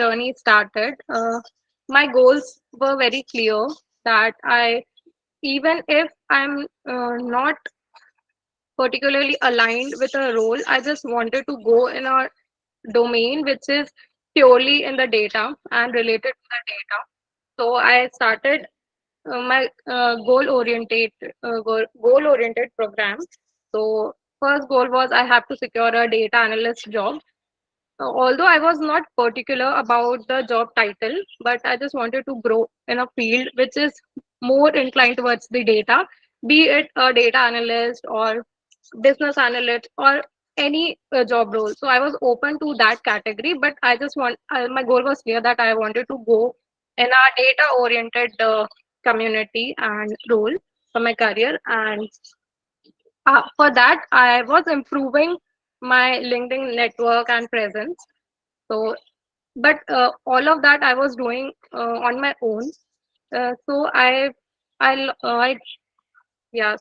journey started, my goals were very clear that even if I'm not particularly aligned with a role, I just wanted to go in a domain which is purely in the data and related to the data. So I started my goal oriented program. So first goal was I have to secure a data analyst job. Although I was not particular about the job title, but I just wanted to grow in a field which is more inclined towards the data, be it a data analyst or business analyst or any job role. So I was open to that category, but my goal was clear that I wanted to go in a data oriented community and role for my career. And for that, I was improving my LinkedIn network and presence. So, but all of that I was doing on my own. So I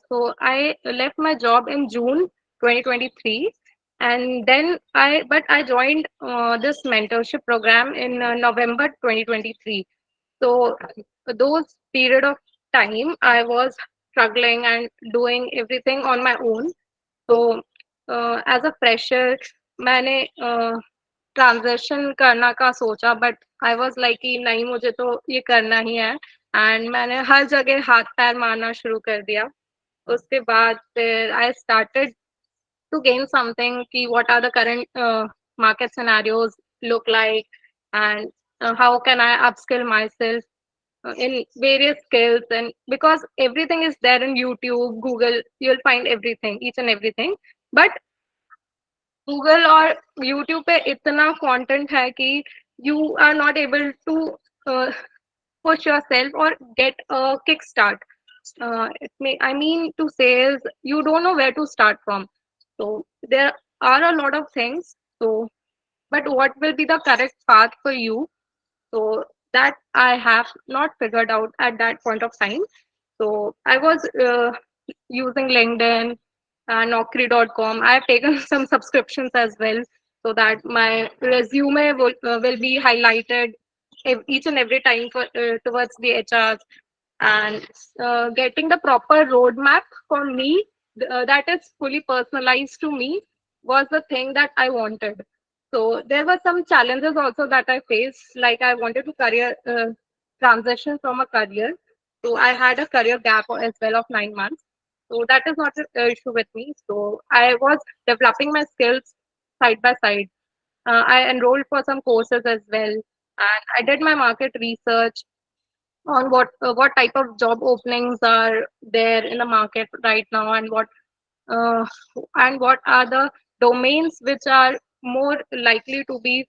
so I left my job in June 2023, and then I joined this mentorship program in November 2023. So those period of time I was struggling and doing everything on my own. तो as a fresher मैंने transaction करना का सोचा but I was like कि नहीं मुझे तो ये करना ही है एंड मैंने हर जगह हाथ पैर मारना शुरू कर दिया उसके बाद फिर I started to gain something ki what are the current market scenarios look like and how can I upskill myself in various skills and because everything is there in YouTube, Google, you'll find everything, each and everything. But Google और YouTube पे इतना content है कि you are not able to push yourself or get a kickstart. I mean to say is you don't know where to start from. So there are a lot of things. So, but what will be the correct path for you? So that I have not figured out at that point of time. So I was using LinkedIn, Naukri.com. I have taken some subscriptions as well so that my resume will be highlighted each and every time for towards the HRs and getting the proper roadmap for me that is fully personalized to me was the thing that I wanted. So there were some challenges also that I faced, like I wanted to career transition from a career. So I had a career gap as well of 9 months. So that is not an issue with me. So I was developing my skills side by side. I enrolled for some courses as well, and I did my market research on what type of job openings are there in the market right now, uh, and what are the domains which are more likely to be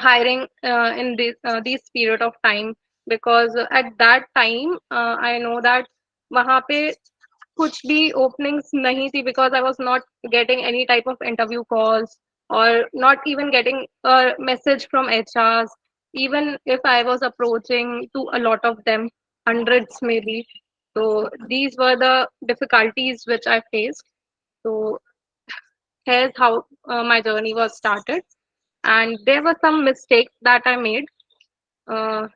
hiring in this period of time because at that time I know that वहाँ पे कुछ भी openings नहीं थी because I was not getting any type of interview calls or not even getting a message from HRs even if I was approaching to a lot of them hundreds maybe so these were the difficulties which I faced so here's how my journey was started and there were some mistakes that I made. Uh,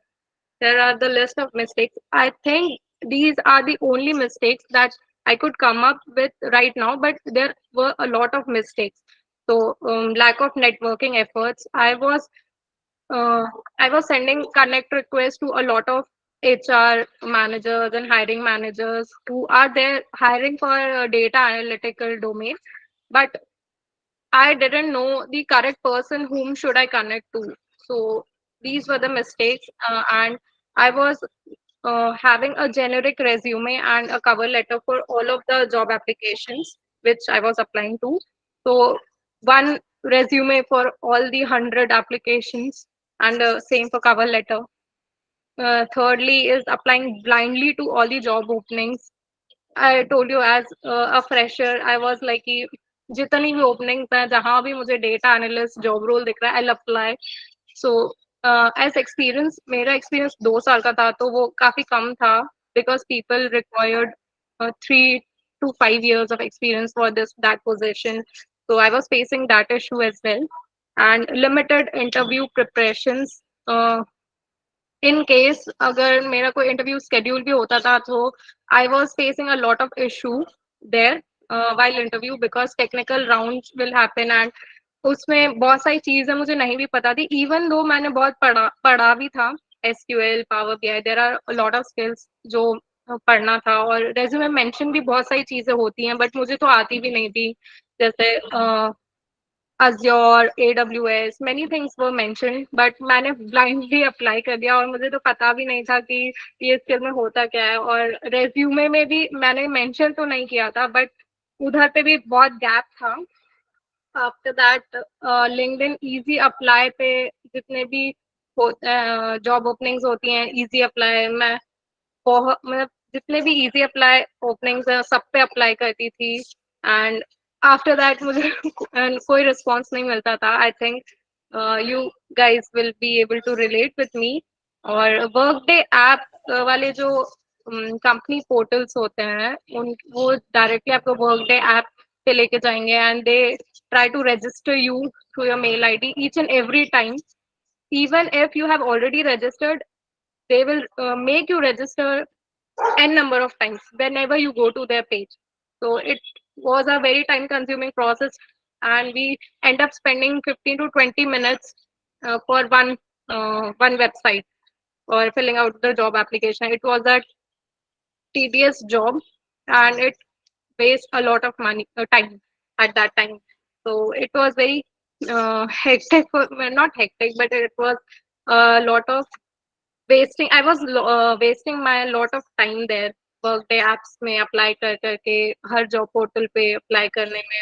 there are the list of mistakes. I think these are the only mistakes that I could come up with right now, but there were a lot of mistakes. So lack of networking efforts. Uh, I was sending connect requests to a lot of HR managers and hiring managers who are there hiring for a data analytical domain, but I didn't know the correct person whom should I connect to. So these were the mistakes, and I was having a generic resume and a cover letter for all of the job applications which I was applying to. So one resume for all the 100 applications and same for cover letter. Thirdly is applying blindly to all the job openings. I told you as a fresher, I was like कि जितनी भी openings हैं जहाँ भी मुझे data analyst job role दिख रहा है, I'll apply. So as experience, मेरा experience 2 साल का था तो वो काफी कम था because people required 3 to 5 years of experience for this that position. So I was facing that issue as well. and limited interview preparations. In case अगर मेरा कोई इंटरव्यू स्केड्यूल भी होता था तो I was facing a lot of issue there while interview because technical rounds will happen and उसमें बहुत सारी चीजें मुझे नहीं भी पता थी इवन दो मैंने बहुत पढ़ा भी था SQL power BI there are lot of skills जो पढ़ना था और रेज्यूमे मेंशन भी बहुत सारी चीजें होती हैं बट मुझे तो आती भी नहीं थी जैसे Azure, AWS, many things were mentioned, but मैंने blindly apply कर दिया और मुझे तो पता भी नहीं था कि ये स्किल में होता क्या है और रेज्यूमे में भी मैंने मेंशन तो नहीं किया था बट उधर पे भी बहुत गैप था after that LinkedIn easy apply पे जितने भी जॉब ओपनिंग्स होती हैं इजी अप्लाई मैं बहुत मतलब जितने भी इजी अप्लाई ओपनिंग्स हैं सब पे अप्लाई करती थी एंड आफ्टर दैट मुझे कोई रिस्पॉन्स नहीं मिलता था I think you guys will be able to relate with me और वर्क डे ऐप वाले जो कंपनी पोर्टल्स होते हैं उन वो डायरेक्टली आपको वर्क डे ऐप पे लेके जाएंगे and they try to register you through your mail ID each and every time even if you have already registered they will make you register n number of times whenever you go to their page so it was a very time consuming process and we end up spending 15 to 20 minutes for one website or filling out the job application it was a tedious job and it waste a lot of money time at that time so it was very hectic well, not hectic but it was a lot of wasting I was wasting my lot of time there workday apps में apply कर करके हर job portal पे apply करने में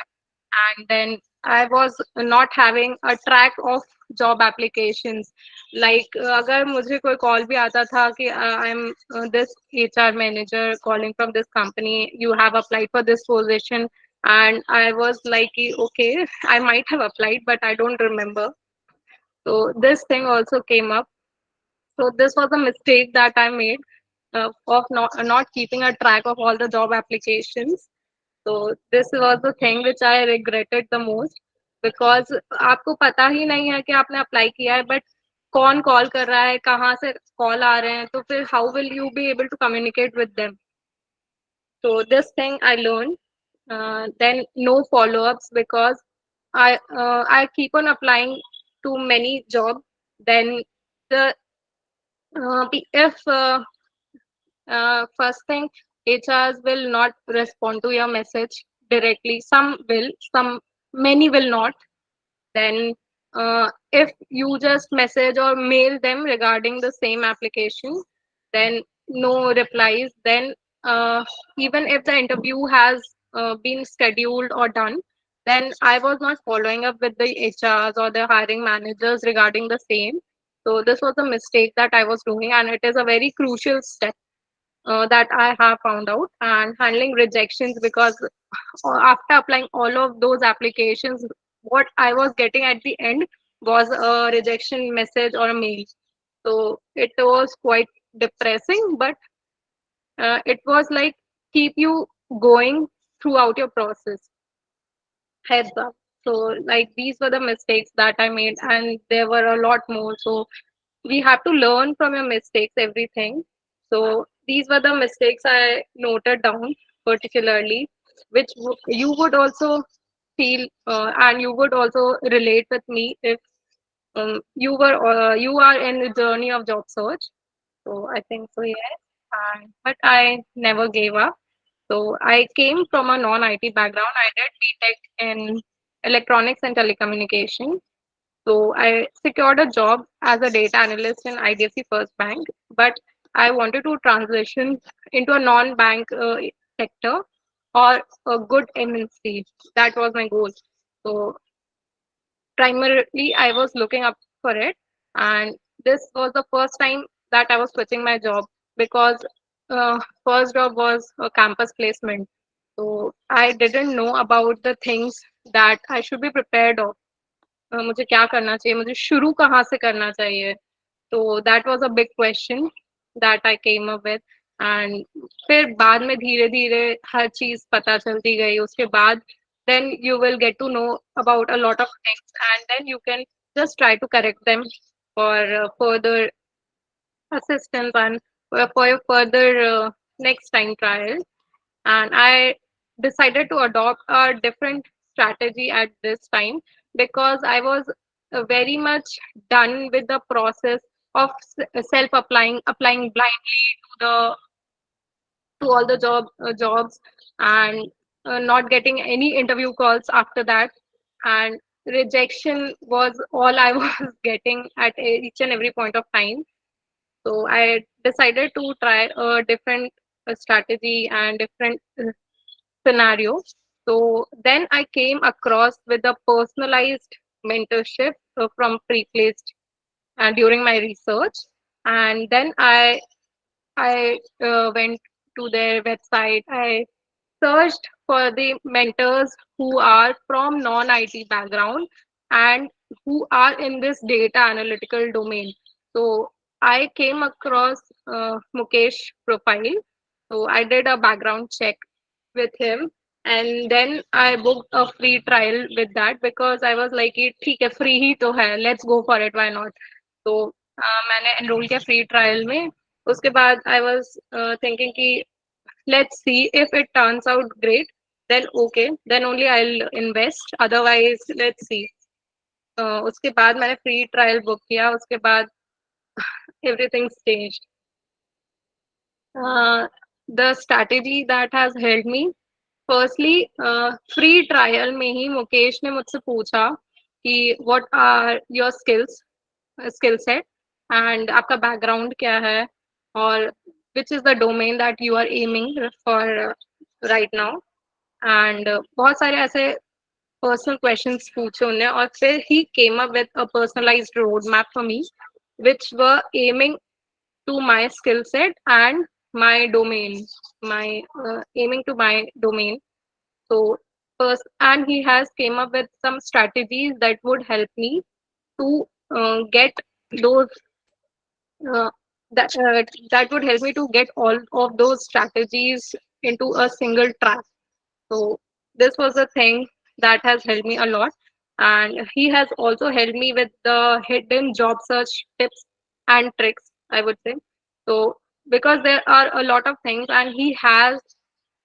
and then I was not having a track of job applications like अगर मुझे कोई call भी आता था कि I'm this HR manager calling from this company you have applied for this position and I was like okay I might have applied but I don't remember so this thing also came up so this was a mistake that I made of not keeping a track of all the job applications. So this was the thing which I regretted the most because आपको पता ही नहीं है कि आपने apply किया है but कौन call कर रहा है कहाँ से कॉल आ रहे हैं तो फिर how will you be able to communicate with them so this thing I learned then no follow-ups because I keep on applying to many jobs then the if first thing HRs will not respond to your message directly some will some many will not then if you just message or mail them regarding the same application then no replies then even if the interview has been scheduled or done then I was not following up with the HRs or the hiring managers regarding the same so this was a mistake that I was doing and it is a very crucial step that I have found out and handling rejections because after applying all of those applications, what I was getting at the end was a rejection message or a mail. So it was quite depressing, but it was like keep you going throughout your process. Heads up. So like these were the mistakes that I made, and there were a lot more. So we have to learn from your mistakes everything so these were the mistakes I noted down particularly which you would also feel and you would also relate with me if you are in the journey of job search so I think so yes but I never gave up so I came from a non-IT background I did BTech in electronics and telecommunication so I secured a job as a data analyst in IDFC First Bank, but I wanted to transition into a non-bank sector or a good MNC. That was my goal. So primarily, I was looking up for it, and this was the first time that I was switching my job because first job was a campus placement. So I didn't know about the things that I should be prepared of. मुझे क्या करना चाहिए मुझे शुरू कहाँ से करना चाहिए तो that was a big question that I came up with and फिर बाद में धीरे धीरे हर चीज पता चलती गई उसके बाद then you will get to know about a lot of things, and then you can just try to correct them for further assistance and for your further next time trial. And I decided to adopt a different strategy at this time, because I was very much done with the process of self applying blindly to all the jobs, and not getting any interview calls after that, and rejection was all I was getting at each and every point of time. So I decided to try a different strategy and different scenario. So then I came across with a personalized mentorship from Preplaced and during my research. And then I went to their website. I searched for the mentors who are from non-IT background and who are in this data analytical domain. So I came across Mukesh profile. So I did a background check with him, and then I booked a free trial with that, because I was like, "ये ठीक है, free ही तो है, let's go for it, why not?" तो मैंने enroll किया free trial में. उसके बाद I was thinking कि let's see, if it turns out great, then okay, then only I'll invest, otherwise let's see. उसके बाद मैंने free trial book किया, उसके बाद everything's changed. Uh, the strategy that has helped me, firstly free trial में ही मुकेश ने मुझसे पूछा कि what are your skill set, and आपका बैकग्राउंड क्या है, और which is the domain that you are aiming for right now. And बहुत सारे ऐसे पर्सनल क्वेश्चंस पूछे उन्होंने, और फिर he came up with a personalized road map for me, which were aiming to my skill set and my domain, my aiming to my domain. So first, and he has came up with some strategies that would help me to get those uh, that would help me to get all of those strategies into a single track. So this was a thing that has helped me a lot, and he has also helped me with the hidden job search tips and tricks, I would say. So because there are a lot of things, and he has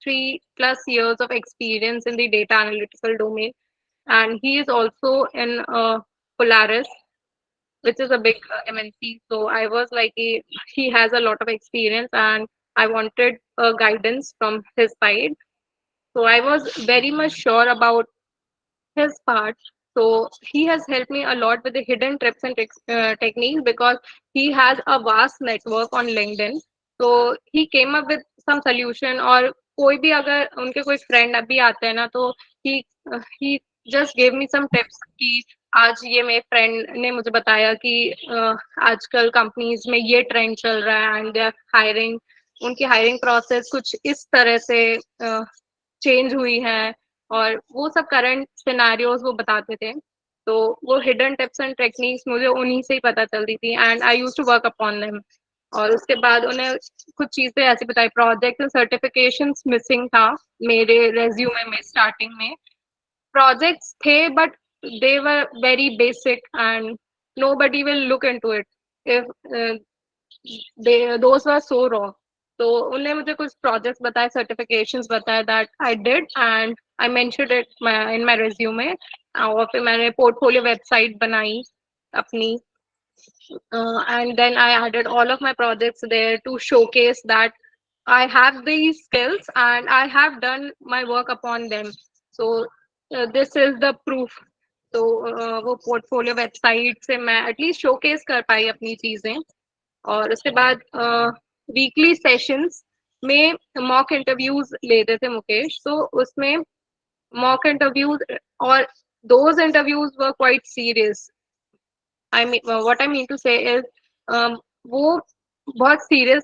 3+ years of experience in the data analytical domain, and he is also in Polaris, which is a big MNC. So I was like, he has a lot of experience, and I wanted guidance from his side. So I was very much sure about his part. So he has helped me a lot with the hidden tips and techniques, because he has a vast network on LinkedIn. So he came up with some solution. और कोई भी अगर उनके कोई friend अभी आते हैं ना, तो he just gave me some tips कि आज ये मेरे friend ने मुझे बताया कि आजकल companies में ये trend चल रहा है, and they are hiring, उनकी hiring process कुछ इस तरह से चेंज हुई है, और वो सब करंट सिनेरियोज वो बताते थे. तो वो हिडन टिप्स एंड टेक्निक्स मुझे उन्हीं से ही पता चलती थी, and I used to work upon them. और उसके बाद उन्हें कुछ चीजें ऐसी बताई. प्रोजेक्ट सर्टिफिकेशंस मिसिंग था मेरे रेज्यूमे में स्टार्टिंग में. प्रोजेक्ट्स थे, but they were very basic, and nobody will look into it if those were so raw. तो उन्होंने मुझे कुछ प्रोजेक्ट्स बताए, सर्टिफिकेशंस बताए, that I did, and I mentioned it in my resume. और फिर मैंने पोर्टफोलियो वेबसाइट बनाई अपनी, and then I added all of my projects there to showcase that I have these skills and I have done my work upon them. So this is the proof. तो वो portfolio website से मैं at least showcase कर पाई अपनी चीजें. और उसके बाद वीकली सेशंस में मॉक इंटरव्यूज लेते थे मुकेश. तो उसमें मॉक इंटरव्यूज, और those interviews were quite serious. I mean what I mean to say is, वो बहुत सीरियस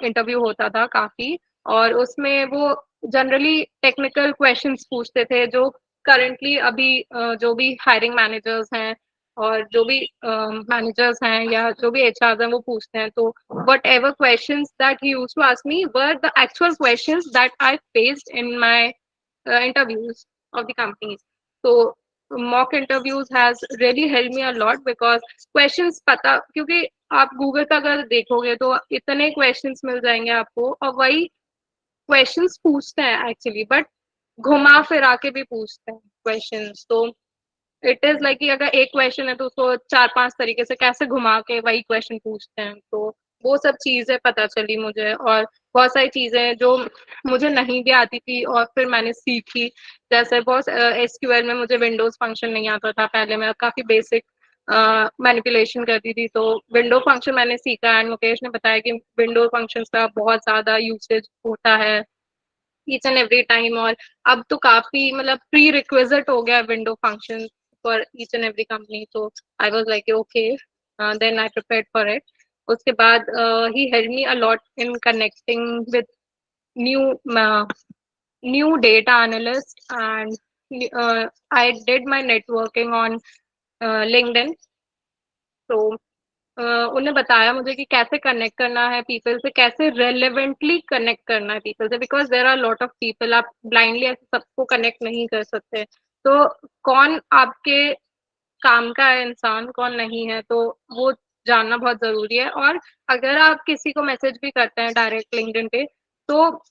इंटरव्यू होता था काफी. और उसमें वो जनरली टेक्निकल क्वेश्चंस पूछते थे, जो करंटली अभी जो भी हायरिंग मैनेजर्स हैं और जो भी मैनेजर्स हैं या जो भी एचआर हैं वो पूछते हैं. तो whatever question that he used to ask me were the actual questions that I faced in my interviews. of the companies. So mock interviews has really helped me a lot because questions पता, क्योंकि आप Google पे अगर देखोगे तो इतने questions मिल जाएंगे आपको, और वही क्वेश्चंस पूछते हैं एक्चुअली, बट घुमा फिरा के भी पूछते हैं क्वेश्चंस। तो इट इज लाइक कि अगर एक क्वेश्चन है तो उसको चार पांच तरीके से कैसे घुमा के वही क्वेश्चन पूछते हैं। तो वो सब चीजें पता चली मुझे, और बहुत सारी चीजें जो मुझे नहीं भी आती थी और फिर मैंने सीखी। जैसे बहुत एसक्यूएल में मुझे विंडोज फंक्शन नहीं आता था पहले, मैं काफी बेसिक मैनिपुलेशन करती थी, तो विंडो फंक्शन मैंने सीखा, एंड मुकेश ने बताया कि विंडो फंक्शंस का बहुत ज्यादा यूसेज होता है ईच एंड एवरी टाइम, और अब तो काफी मतलब प्री रिक्विजिट हो गया window function for each and every company. तो I was like okay, then I prepared for it. उसके बाद ही help me a lot in connecting with new new data analyst, and I did my networking on LinkedIn. तो उन्हें बताया मुझे कि कैसे कनेक्ट करना है पीपल से, कैसे रेलेवेंटली कनेक्ट करना है पीपल से, because there are lot of people, आप ब्लाइंडली ऐसे सबको कनेक्ट नहीं कर सकते। तो कौन आपके काम का है इंसान, कौन नहीं है, तो वो जानना बहुत जरूरी है। और अगर आप किसी को मैसेज भी करते हैं डायरेक्ट लिंक्डइन पे, तो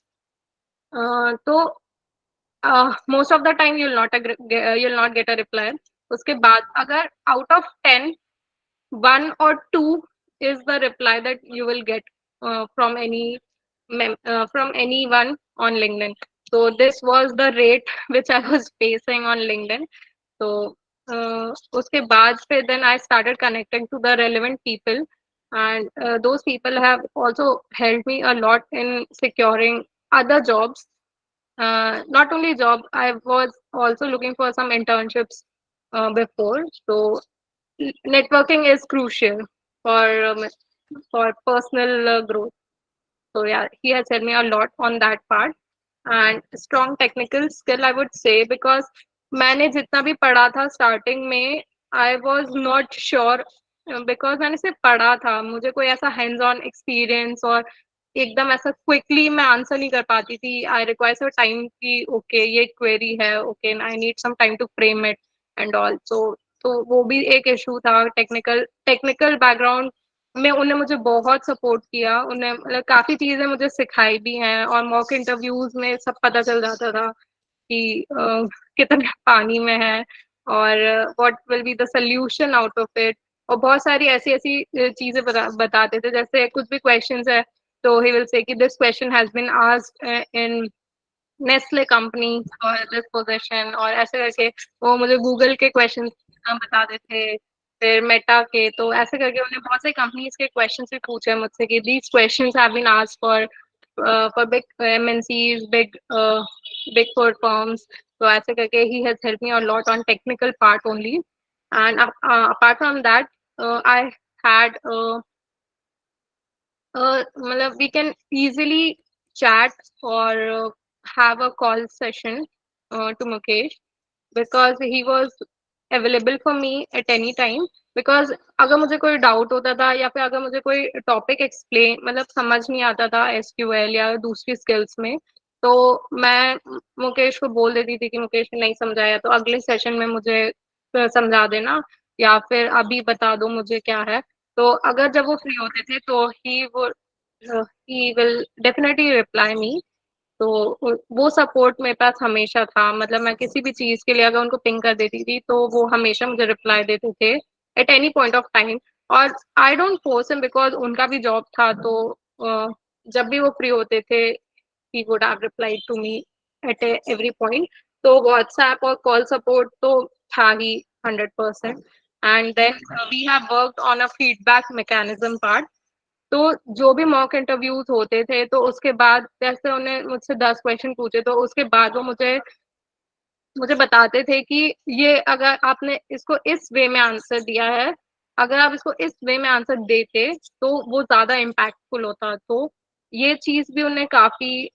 तो most of the time you'll not get a reply। उसके बाद अगर out of 10 one or two is the reply that you will get from from anyone on LinkedIn. So this was the rate which I was facing on LinkedIn. So उसके बाद फिर then I started connecting to the relevant people, and those people have also helped me a lot in securing other jobs. Not only job, I was also looking for some internships before. So networking is crucial for personal growth. So yeah, he has helped me a lot on that part, and strong technical skill I would say, because मैंने जितना भी पढ़ा था starting में, I was not sure, because मैंने सिर्फ पढ़ा था, मुझे कोई ऐसा हैंड्स ऑन एक्सपीरियंस और एकदम ऐसा क्विकली मैं आंसर नहीं कर पाती थी। आई रिक्वायर सम टाइम कि ओके ये क्वेरी है, okay I need some time to frame it and all. तो वो भी एक इशू था। टेक्निकल टेक्निकल बैकग्राउंड में उन्हें मुझे बहुत सपोर्ट किया, उन्हें मतलब काफ़ी चीज़ें मुझे सिखाई भी हैं, और मॉक इंटरव्यूज़ में सब पता चल जाता था कि कितना पानी में है, और what will be the solution out of it. और बहुत सारी ऐसी-ऐसी चीज़ें बताते थे, जैसे कुछ भी क्वेश्चंस है, तो ही विल से कि this question has been asked in Nestle company और दिस पोजीशन, और ऐसे करके वो मुझे गूगल के क्वेश्चन बता देते, फिर मेटा के। तो ऐसे करके उन्हें बहुत सारी कंपनीज के क्वेश्चन भी पूछे मुझसे कि these questions have been asked for big MNCs, big four firms. तो ऐसे करके ही has help me a lot on technical part only. And apart from that I had we can easily chat or have a call session to Mukesh, because he was available for me at any time। because अगर मुझे कोई doubt होता था, या फिर अगर मुझे कोई टॉपिक एक्सप्लेन मतलब समझ नहीं आता था एसक्यूएल या दूसरी स्किल्स में, तो मैं मुकेश को बोल देती थी कि मुकेश ने नहीं समझाया तो अगले सेशन में मुझे समझा देना, या फिर अभी बता दो मुझे क्या है। तो अगर जब वो फ्री होते थे तो he will definitely reply me. तो वो सपोर्ट मेरे पास हमेशा था, मतलब मैं किसी भी चीज़ के लिए अगर उनको पिंग कर देती थी तो वो हमेशा मुझे रिप्लाई देते थे at any point of time. और I don't force him, because उनका भी जॉब था, तो जब भी वो फ्री होते थे he would have replied to me at every point. तो व्हाट्सएप और कॉल सपोर्ट तो था ही 100%। And then we have worked on a feedback mechanism part. तो जो भी मॉक इंटरव्यूज होते थे, तो उसके बाद जैसे उन्हें मुझसे 10 क्वेश्चन पूछे, तो उसके बाद वो मुझे मुझे बताते थे कि ये अगर आपने इसको इस वे में आंसर दिया है, अगर आप इसको इस वे में आंसर देते तो वो ज़्यादा इम्पैक्टफुल होता। तो ये चीज़ भी उन्हें काफ़ी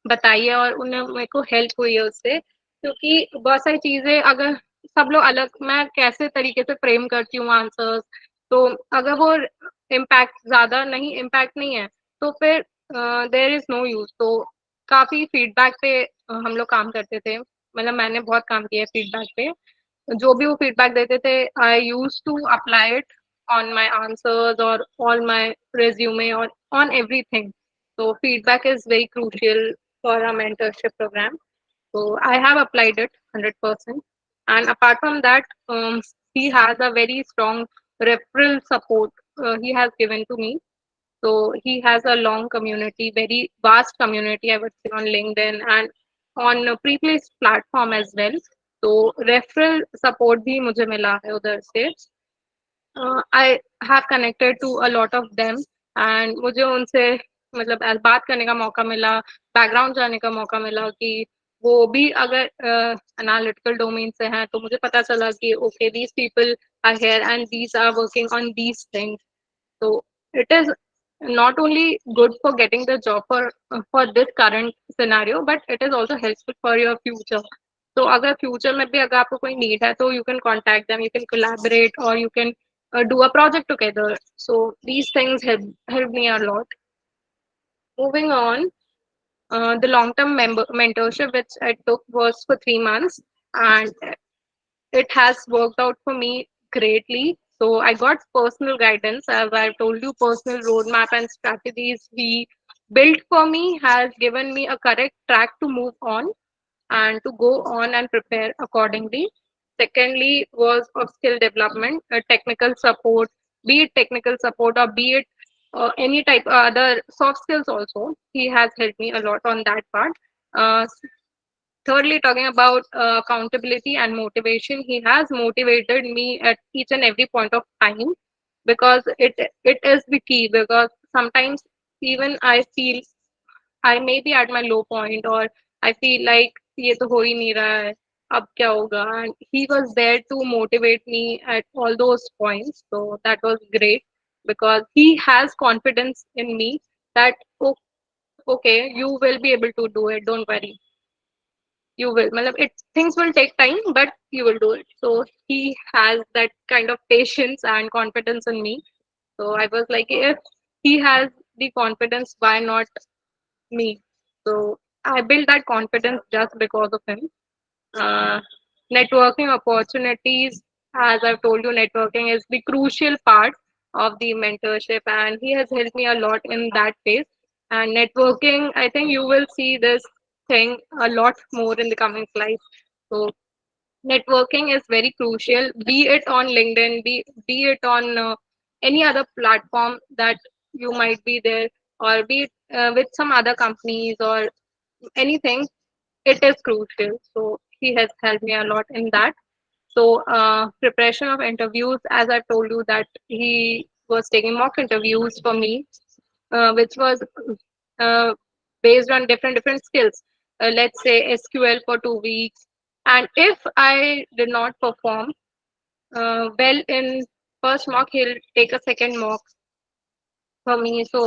बताई है, और उन्हें मेरे को हेल्प हुई है उससे, क्योंकि बहुत सारी चीज़ें अगर सब लोग अलग, मैं कैसे तरीके से फ्रेम करती हूँ आंसर्स, तो अगर वो इम्पैक्ट नहीं है, तो फिर देयर इज़ नो यूज़। तो काफ़ी फीडबैक पे हम लोग काम करते थे। मतलब मैंने बहुत काम किया है फीडबैक पे। जो भी वो फीडबैक देते थे, I used to apply it on my answers or all my resume or on everything. So feedback is very crucial for a mentorship program. So I have applied it 100%. And apart from that, he has a very strong referral support he has given to me. So he has a long community, very vast community, I would say, on LinkedIn and on a Preplaced platform as well. So referral support भी मुझे मिला है उधर से. I have connected to a lot of them and मुझे उनसे मतलब बात करने का मौका मिला, बैकग्राउंड जानने का मौका मिला कि वो भी अगर एनालिटिकल डोमेन से हैं तो मुझे पता चला कि okay these people are here and these are working on these things. So it is not only good for getting the job for this current scenario, but it is also helpful for your future. So अगर future में भी अगर आपको कोई need है तो you can contact them, you can collaborate or you can do a project together. So these things help me a lot. Moving on, the long-term mentorship which I took was for 3 months, and it has worked out for me greatly. So I got personal guidance, as I've told you, personal roadmap and strategies he built for me has given me a correct track to move on and to go on and prepare accordingly. Secondly, was of skill development, technical support, be it technical support or be it any type other soft skills also. He has helped me a lot on that part. Uh, Thirdly, talking about accountability and motivation, he has motivated me at each and every point of time because it is the key. Because sometimes even I feel I may be at my low point or I feel like ये तो हो ही नहीं रहा है, अब क्या होगा, and he was there to motivate me at all those points. So that was great because he has confidence in me that okay, you will be able to do it. Don't worry, you will. Matlab, it things will take time, but you will do it. So he has that kind of patience and confidence in me. So I was like, if he has the confidence, why not me? So I built that confidence just because of him. Uh, Networking opportunities, as I've told you, networking is the crucial part of the mentorship, and he has helped me a lot in that phase. And networking, I think you will see this thing a lot more in the coming slides. So networking is very crucial, be it on LinkedIn, be it on any other platform that you might be there, or be it with some other companies or anything. It is crucial. So he has helped me a lot in that. So preparation of interviews, as I told you, that he was taking mock interviews for me, which was uh, based on different skills. Let's say SQL for 2 weeks, and if I did not perform well in first mock, he'll take a second mock for me. So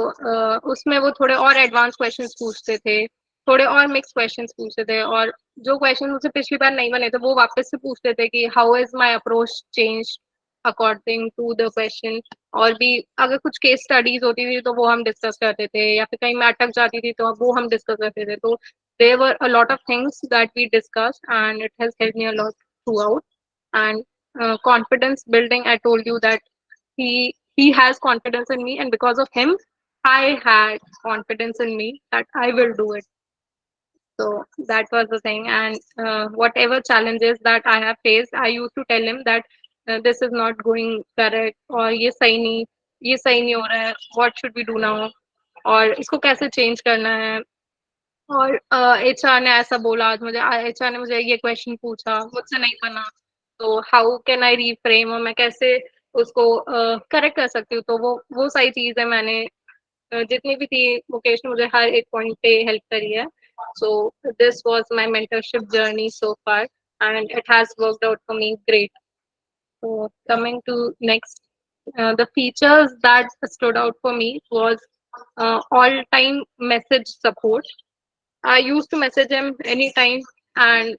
उसमें वो थोड़े और advance questions पूछते थे, थोड़े और mix questions पूछते थे, और जो क्वेश्चन मुझसे पिछली बार नहीं बने थे वो वापस से पूछते थे कि how is my approach change according to the question. और भी अगर कुछ केस स्टडीज होती थी तो वो हम डिस्कस करते थे, या फिर कहीं मैं अटक जाती थी तो वो हम डिस्कस करते थे. तो there were a lot of things that we discuss and it has helped me a lot throughout. And confidence building, I told you that he has confidence in me, and because of him I had confidence in me that I will do it. So that was the thing. And whatever challenges that I have faced, I used to tell him that this is not going correct, or ये सही नहीं हो रहा है, what should we do now, और इसको कैसे change करना है. और एचआर ने ऐसा बोला आज मुझे, एचआर ने मुझे ये क्वेश्चन पूछा, मुझसे नहीं बना, तो हाउ कैन आई रीफ्रेम, और मैं कैसे उसको करेक्ट कर सकती हूँ. तो वो सारी चीजें मैंने जितनी भी थी मुकेश ने मुझे हर एक पॉइंट पे हेल्प करी है. So this was my mentorship journey so far, and it has worked out for me great. So coming to next, the features that stood out for me was all-time message support. I used to message him anytime, and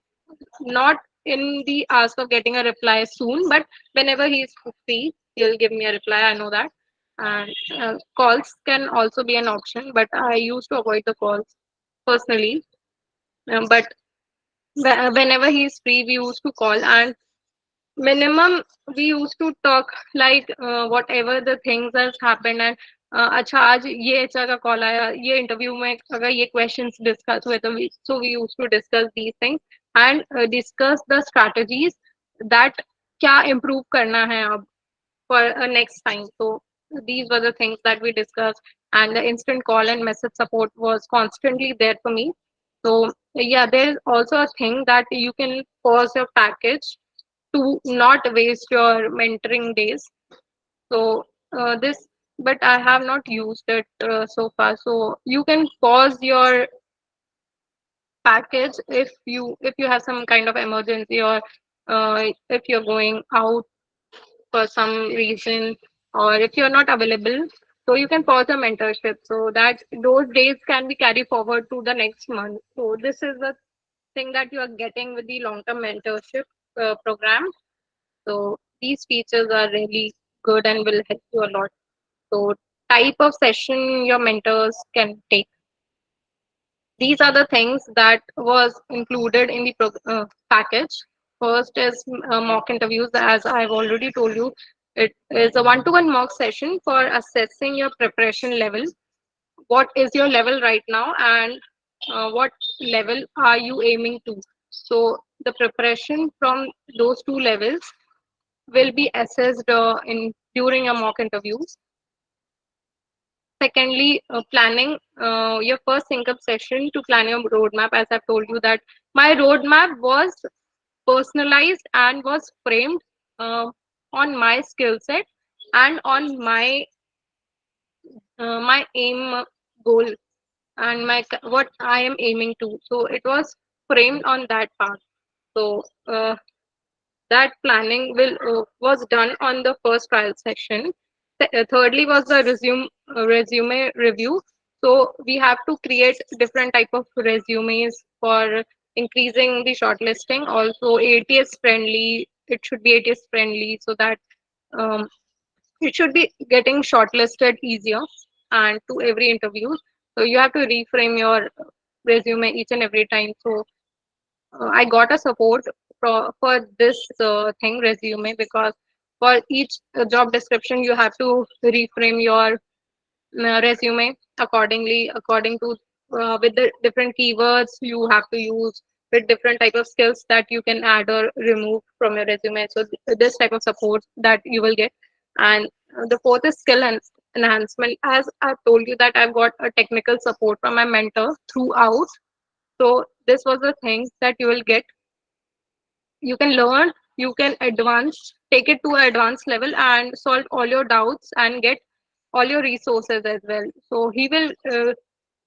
not in the ask of getting a reply soon, but whenever he's free, he'll give me a reply. I know that. And calls can also be an option, but I used to avoid the calls personally. But whenever he's free, we used to call, and minimum we used to talk like whatever the things has happened, and अच्छा आज ये HR का call आया, ये interview में अगर ये questions discuss हुए तो we used to discuss these things and discuss the strategies that क्या improve करना है अब for next time. So these were the things that we discussed, and the instant call and message support was constantly there for me. So yeah, there is also a thing that you can pause your package to not waste your mentoring days. So this, but I have not used it so far. So you can pause your package if you have some kind of emergency, or if you're going out for some reason, or if you're not available, so you can pause the mentorship so that those days can be carried forward to the next month. So this is the thing that you are getting with the long-term mentorship program. So these features are really good and will help you a lot. So type of session your mentors can take. These are the things that was included in the package. First is mock interviews, as I've already told you. It is a one-to-one mock session for assessing your preparation level. What is your level right now, and what level are you aiming to? So the preparation from those two levels will be assessed in during a mock interviews. Secondly, planning your first sync up session to plan your roadmap. As I've told you that my roadmap was personalized and was framed uh, on my skill set and on my aim goal and what I am aiming to. So it was framed on that path. So that planning will was done on the first trial session. Thirdly was the resume review. So we have to create different type of resumes for increasing the shortlisting. Also ATS friendly. It should be ATS friendly so that um, it should be getting shortlisted easier and to every interview. So you have to reframe your resume each and every time. So I got a support for this thing resume, because for each job description you have to reframe your resume accordingly, according to with the different keywords you have to use, with different type of skills that you can add or remove from your resume. So this type of support that you will get. And the fourth is skill and enhancement. As I've told you that I've got a technical support from my mentor throughout. So this was the thing that you will get. You can learn, you can advance, take it to an advanced level and solve all your doubts and get all your resources as well. So he will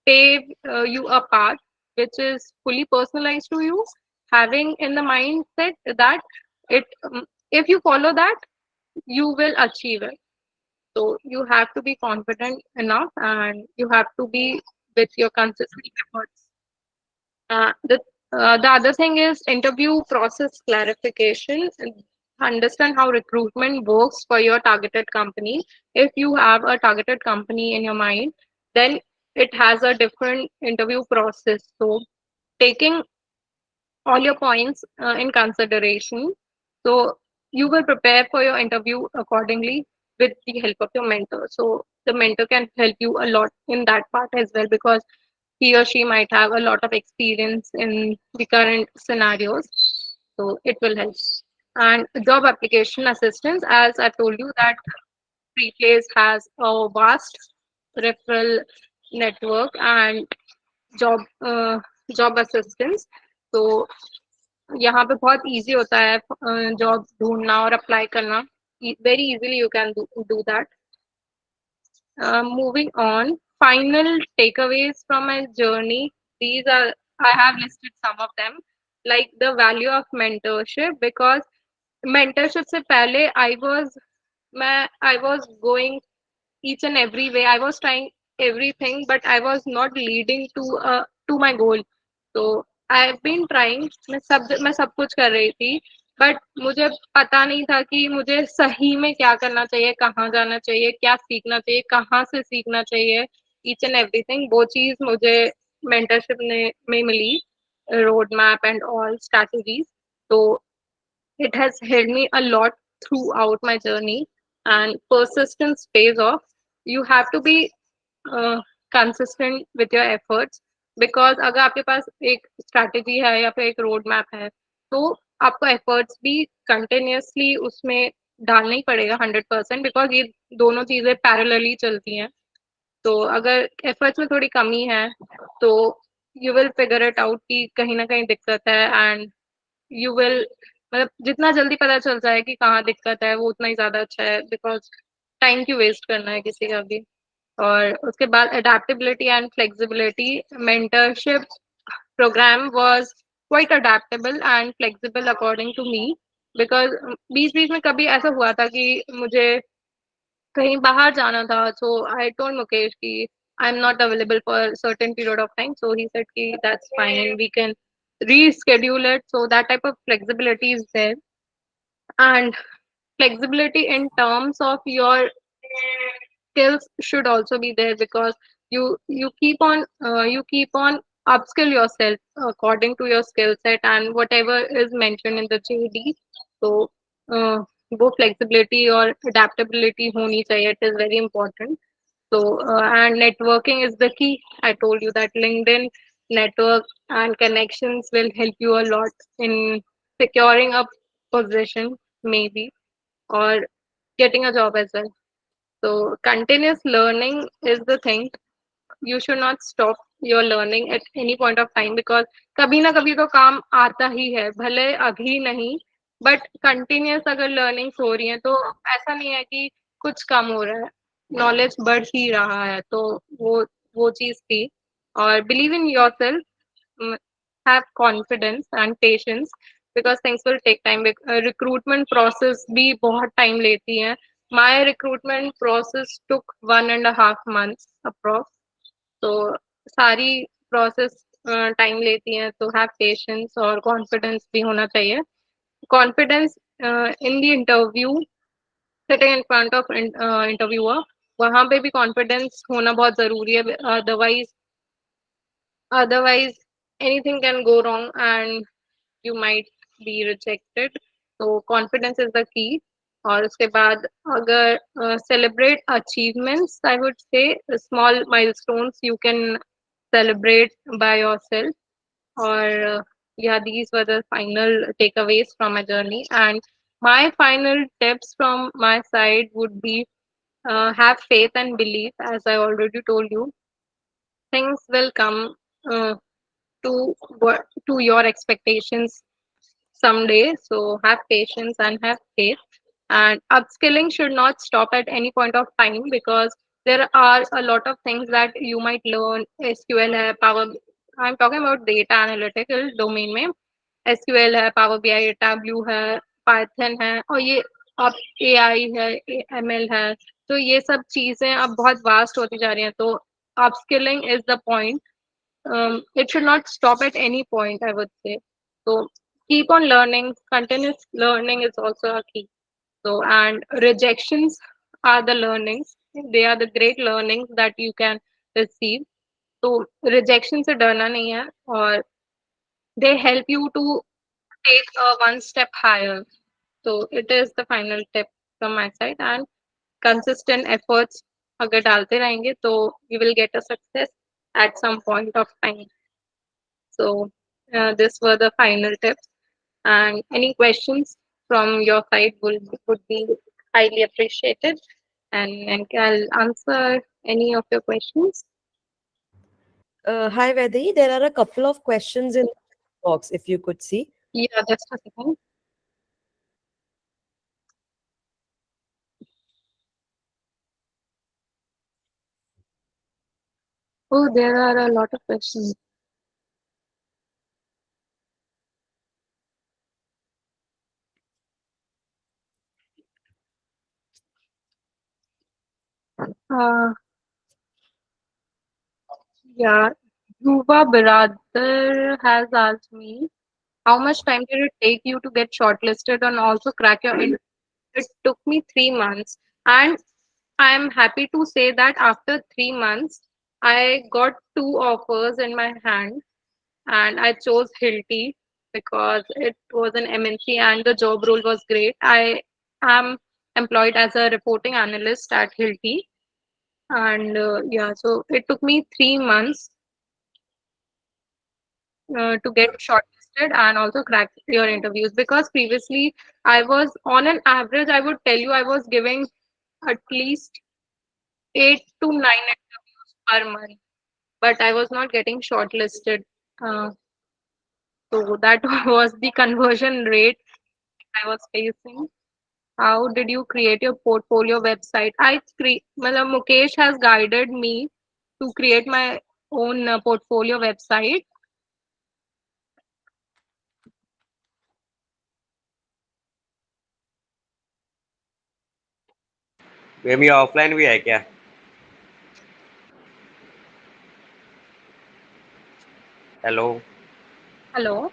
pave you a path which is fully personalized to you, having in the mindset that it if you follow that, you will achieve it. So you have to be confident enough, and you have to be with your consistent efforts. The other thing is interview process clarification. Understand how recruitment works for your targeted company. If you have a targeted company in your mind, then it has a different interview process. So taking all your points in consideration. So you will prepare for your interview accordingly with the help of your mentor. So the mentor can help you a lot in that part as well, because he or she might have a lot of experience in the current scenarios. So it will help. And job application assistance, as I told you that Preplaced has a vast referral network and job job assistance. So यहाँ पे बहुत easy होता है job ढूंढना और apply करना. Very easily you can do that. Moving on, final takeaways from my journey. These are, I have listed some of them, like the value of mentorship, because mentorship से पहले I was going each and every way. I was trying everything, but I was not leading to my goal. So I've been trying. मैं सब कुछ कर रही थी, but मुझे पता नहीं था कि मुझे सही में क्या करना चाहिए, कहाँ जाना चाहिए, क्या सीखना चाहिए, कहाँ से सीखना चाहिए, ईच एंड एवरीथिंग. वो चीज मुझे मेंटरशिप ने में मिली. roadmap and all strategies. So it has helped me a lot throughout my journey, and persistence pays off. You have to be consistent with your efforts, because अगर आपके पास एक strategy है या फिर एक रोड मैप है, तो आपको एफर्ट्स भी कंटिन्यूसली उसमें डालना ही पड़ेगा 100%, बिकॉज ये दोनों चीजें पैरेलली चलती हैं. तो अगर एफर्ट्स में थोड़ी कमी है, तो you will figure it out कि कहीं ना कहीं दिक्कत है, एंड यू विल, मतलब जितना जल्दी पता चल जाए कि कहाँ दिक्कत है वो उतना ही ज्यादा अच्छा है, बिकॉज टाइम क्यों वेस्ट करना है किसी का भी. और उसके बाद adaptability and flexibility. Mentorship programme was quite adaptable and flexible according to me, because बीच बीच में कभी ऐसा हुआ था कि मुझे कहीं बाहर जाना था, सो आई टोल्ड मुकेश कि I am not available for certain period of time, so he said कि that's fine, we can reschedule it. So that type of flexibility is there, and flexibility in terms of your skills should also be there, because you keep on upskill yourself according to your skill set and whatever is mentioned in the JD. So uh, वो flexibility और adaptability होनी चाहिए. It is very important. So and networking is the key. I told you that LinkedIn network and connections will help you a lot in securing a position, maybe, or getting a job as well. So continuous learning is the thing. You should not stop your learning at any point of time, because कभी ना कभी तो काम आता ही है, भले अभी नहीं, बट कंटिन्यूस अगर लर्निंग्स हो रही हैं तो ऐसा नहीं है कि कुछ कम हो रहा है, नॉलेज बढ़ ही रहा है. तो वो चीज थी. और believe in your self, have confidence and patience, because things will take time. Recruitment process भी बहुत time लेती है. My recruitment process took 1.5 months approx. तो सारी प्रोसेस टाइम लेती हैं, तो हैव पेशेंस और कॉन्फिडेंस भी होना चाहिए. Confidence in the interview, sitting in front of interviewer, वहां पे भी कॉन्फिडेंस होना बहुत जरूरी है. Otherwise anything can go wrong and you might be rejected. So confidence is the key. और उसके बाद अगर celebrate achievements, I would say small milestones you can celebrate by yourself. Or yeah, these were the final takeaways from my journey. And my final tips from my side would be, have faith and belief. As I already told you, things will come uh, to your expectations someday. So have patience and have faith. And upskilling should not stop at any point of time, because there are a lot of things that you might learn. SQL है, Power. I'm talking about data analytical domain में. SQL है, Power BI, Tableau है, Python है, और ये अब AI है, ML है. तो ये सब चीजें अब बहुत वास्ट होती जा रही हैं. तो upskilling is the point. It should not stop at any point, I would say. So keep on learning. Continuous learning is also a key. So, and rejections are the learnings. They are the great learnings that you can receive. So rejection से डरना नहीं है, और they help you to take a one step higher. So it is the final tip from my side. And consistent efforts अगर डालते रहेंगे तो you will get a success at some point of time. So these were the final tips. And any questions from your side would be highly appreciated. And I'll answer any of your questions. Hi, Vaidehi. There are a couple of questions in the box, if you could see. Yeah, that's a second. Oh, there are a lot of questions. Uh, yeah, Yuva Biradar has asked me, how much time did it take you to get shortlisted and also crack your interview? It took me 3 months, and I am happy to say that after 3 months, I got two offers in my hand. and I chose Hilti because it was an MNC and the job role was great. I am employed as a reporting analyst at Hilti, and yeah, so it took me 3 months to get shortlisted and also crack your interviews, because previously I was on an average, I would tell you, I was giving at least 8 to 9 interviews per month, but I was not getting shortlisted. Uh, so that was the conversion rate I was facing. How did you create your portfolio website? Matlab, Mukesh has guided me to create my own portfolio website. Ma'am ये offline भी है क्या? Hello Hello.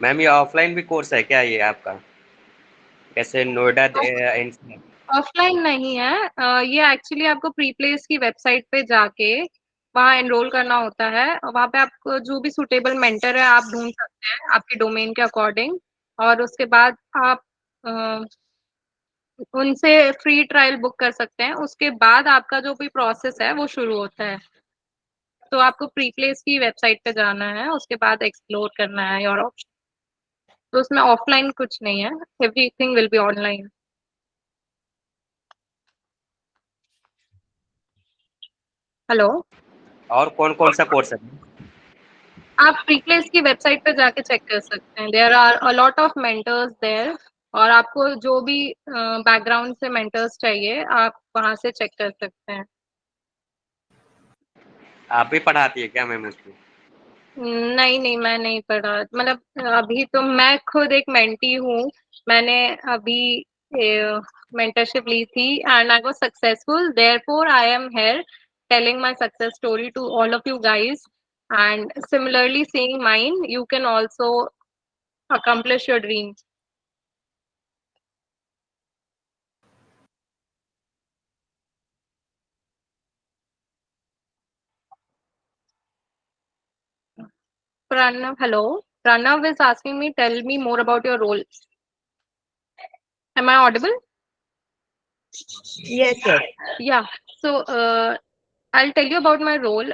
Ma'am, ये offline भी course है क्या ये आपका? कैसे नोएडा ऑफलाइन नहीं है। ये एक्चुअली आपको प्रीप्लेस की वेबसाइट पे जाके वहाँ एनरोल करना होता है, और वहाँ पे आपको जो भी सुटेबल मेंटर है आप ढूंढ सकते हैं आपके डोमेन के अकॉर्डिंग, और उसके बाद आप अ, उनसे फ्री ट्रायल बुक कर सकते हैं। उसके बाद आपका जो भी प्रोसेस है वो शुरू होता है। तो आपको प्रीप्लेस की वेबसाइट पे जाना है, उसके बाद एक्सप्लोर करना है योर ऑप्शन। तो उसमें ऑफलाइन कुछ नहीं है, everything will be online. Hello. और कौन कौन सा कोर्स है? आप प्रीप्लेस की वेबसाइट पे जाके चेक कर सकते हैं, there are a lot of mentors there, और आपको जो भी बैकग्राउंड से मेंटर्स चाहिए आप वहां से चेक कर सकते हैं। आप भी पढ़ाती है क्या मैम उसको? नहीं नहीं, मैं नहीं पढ़ा, मतलब अभी तो मैं खुद एक मेंटी हूँ। मैंने अभी मेंटरशिप ली थी and I was successful, therefore I am here telling my success story to all of you guys, and similarly seeing mine, you can also accomplish your dreams. Pranav, hello. Pranav is asking me, tell me more about your role. Am I audible? Yes, yes. Yeah. So I'll tell you about my role.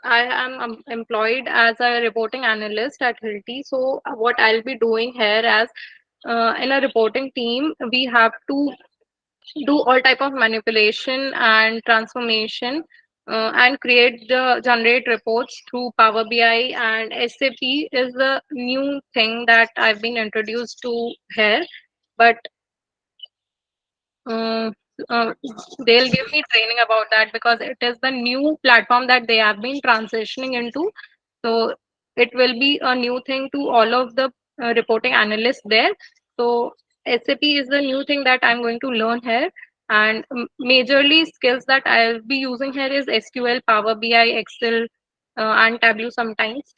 I am employed as a reporting analyst at Hilti. So what I'll be doing here, as in a reporting team, we have to do all type of manipulation and transformation, and generate reports through Power BI, and SAP is the new thing that I've been introduced to here. But uh, uh, they'll give me training about that because it is the new platform that they have been transitioning into. So it will be a new thing to all of the reporting analysts there. So SAP is the new thing that I'm going to learn here. And majorly skills that I'll be using here is SQL, Power BI, Excel, and Tableau sometimes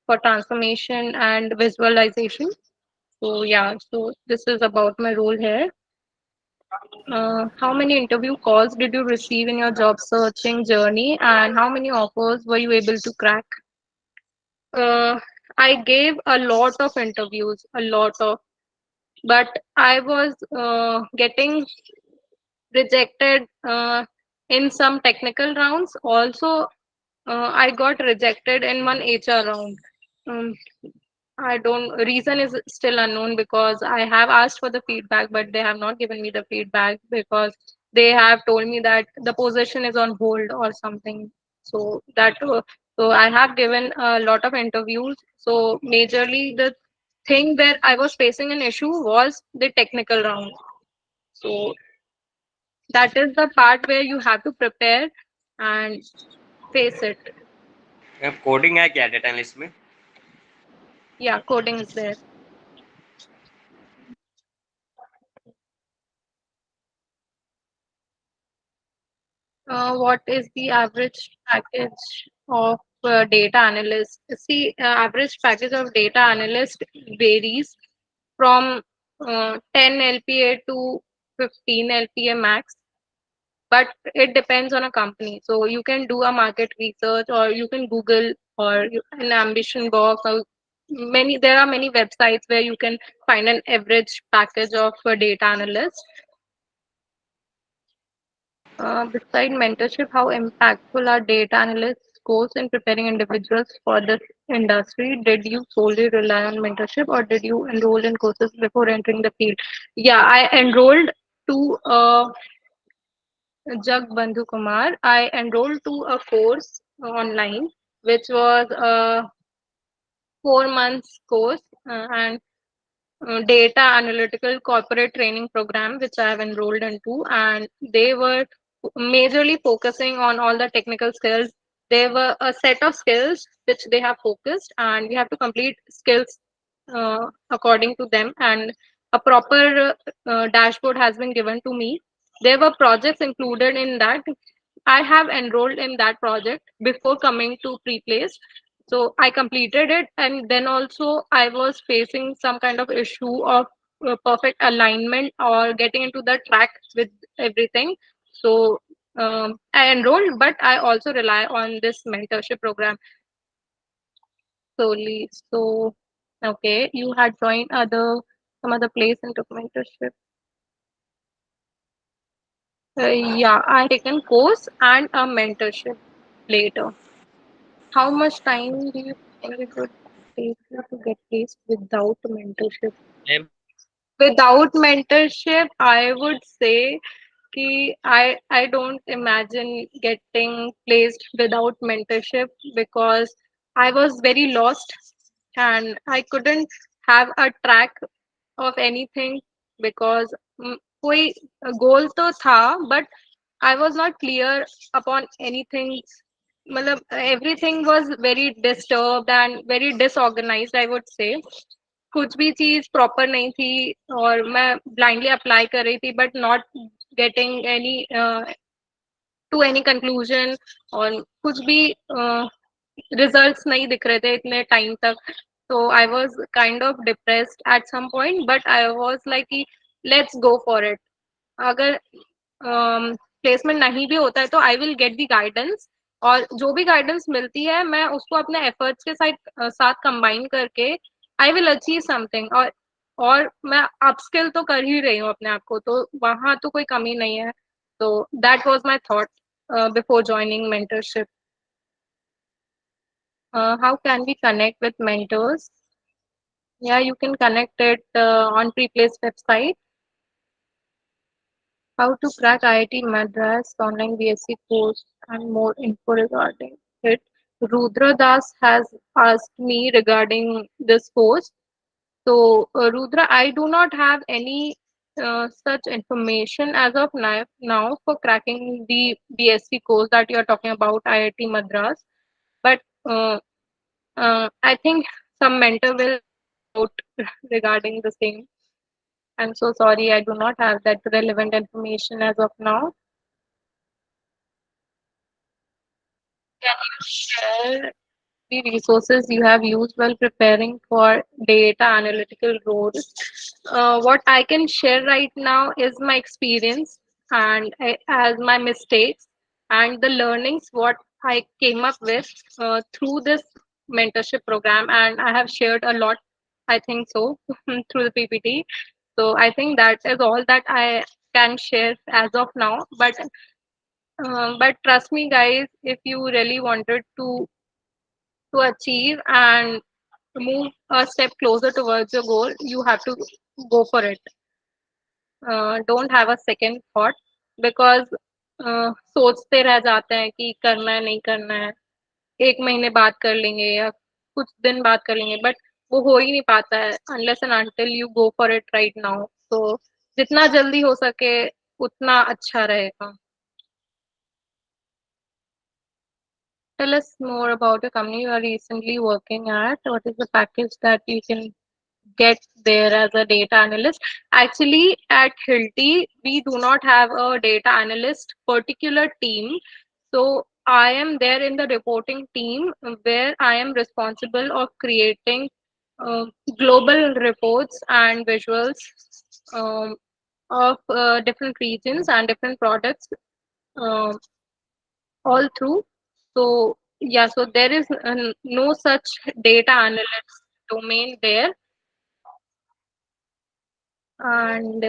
for transformation and visualization. So yeah, so this is about my role here. How many interview calls did you receive in your job searching journey, and how many offers were you able to crack? Uh, I gave a lot of interviews, a lot of, but I was getting rejected in some technical rounds. Also, I got rejected in one HR round. Um, I don't, reason is still unknown because I have asked for the feedback, but they have not given me the feedback because they have told me that the position is on hold or something. So so I have given a lot of interviews. So majorly the thing where I was facing an issue was the technical round. So that is the part where you have to prepare and face it. Coding है क्या data analyst में? Yeah, coding is there. What is the average package of data analyst? See, average package of data analyst varies from 10 LPA to 15 LPA max, but it depends on a company. So you can do a market research or you can Google or an ambition box, or there are many websites where you can find an average package of a data analyst. Beside mentorship, how impactful are data analysts course in preparing individuals for this industry? Did you solely rely on mentorship, or did you enroll in courses before entering the field? Yeah, I enrolled to Jagbandhu Kumar. I enrolled to a course online, which was a 4 months course, and data analytical corporate training program, which I have enrolled into, and they were majorly focusing on all the technical skills. There were a set of skills which they have focused, and we have to complete skills according to them. And a proper dashboard has been given to me. There were projects included in that. I have enrolled in that project before coming to Preplaced. So I completed it, and then also I was facing some kind of issue of perfect alignment or getting into the track with everything. So I enrolled, but I also rely on this mentorship program solely. So okay, you had joined some other place and took mentorship. Yeah, I taken course and a mentorship later. How much time do you think it would take you to get placed without mentorship? Without mentorship, I would say कि I don't imagine getting placed without mentorship, because I was very lost and I couldn't have a track of anything, because कोई goal तो था, but I was not clear upon anything. मतलब everything was very disturbed and very disorganized, I would say. कुछ भी चीज proper नहीं थी, और मैं ब्लाइंडली अप्लाई कर रही थी, but not getting any two any conclusion, और कुछ भी रिजल्ट्स नहीं दिख रहे थे इतने टाइम तक. So I was kind of depressed at some point, but I was like कि let's go for it. अगर प्लेसमेंट नहीं भी होता है तो I will get the guidance, और जो भी गाइडेंस मिलती है मैं उसको अपने एफर्ट्स के साथ कंबाइन करके आई विल अचीव समथिंग. और मैं अपस्किल तो कर ही रही हूँ अपने आप को, तो वहां तो कोई कमी नहीं है. तो that was my thought before joining mentorship. How can we connect with mentors? Yeah, you can connect it on Preplaced website. How to crack IIT Madras online BSc course and more info regarding it. Rudra Das has asked me regarding this course. So, Rudra, I do not have any such information as of now for cracking the BSc course that you are talking about, IIT Madras. But I think some mentor will out regarding the same. I'm so sorry, I do not have that relevant information as of now. Can you share the resources you have used while preparing for data analytical roles? What I can share right now is my experience, and as my mistakes and the learnings what I came up with through this mentorship program, and I have shared a lot, I think so, through the PPT. So I think that is all that I can share as of now. But trust me, guys, if you really wanted to achieve and move a step closer towards your goal, you have to go for it. Don't have a second thought, because सोचते रह जाते हैं कि करना है नहीं करना है, एक महीने बाद कर लेंगे या कुछ दिन बाद कर लेंगे, बट वो हो ही नहीं पाता है unless and until you go for it right now. So जितना जल्दी हो सके उतना अच्छा रहेगा. Tell us more about a company you are recently working at. What is the package that you can get there as a data analyst? Actually, at Hilti, we do not have a data analyst particular team. So I am there in the reporting team, where I am responsible of creating uh, global reports and visuals um, of different regions and different products, um, all through. So Yeah, so there is no such data analyst domain there. And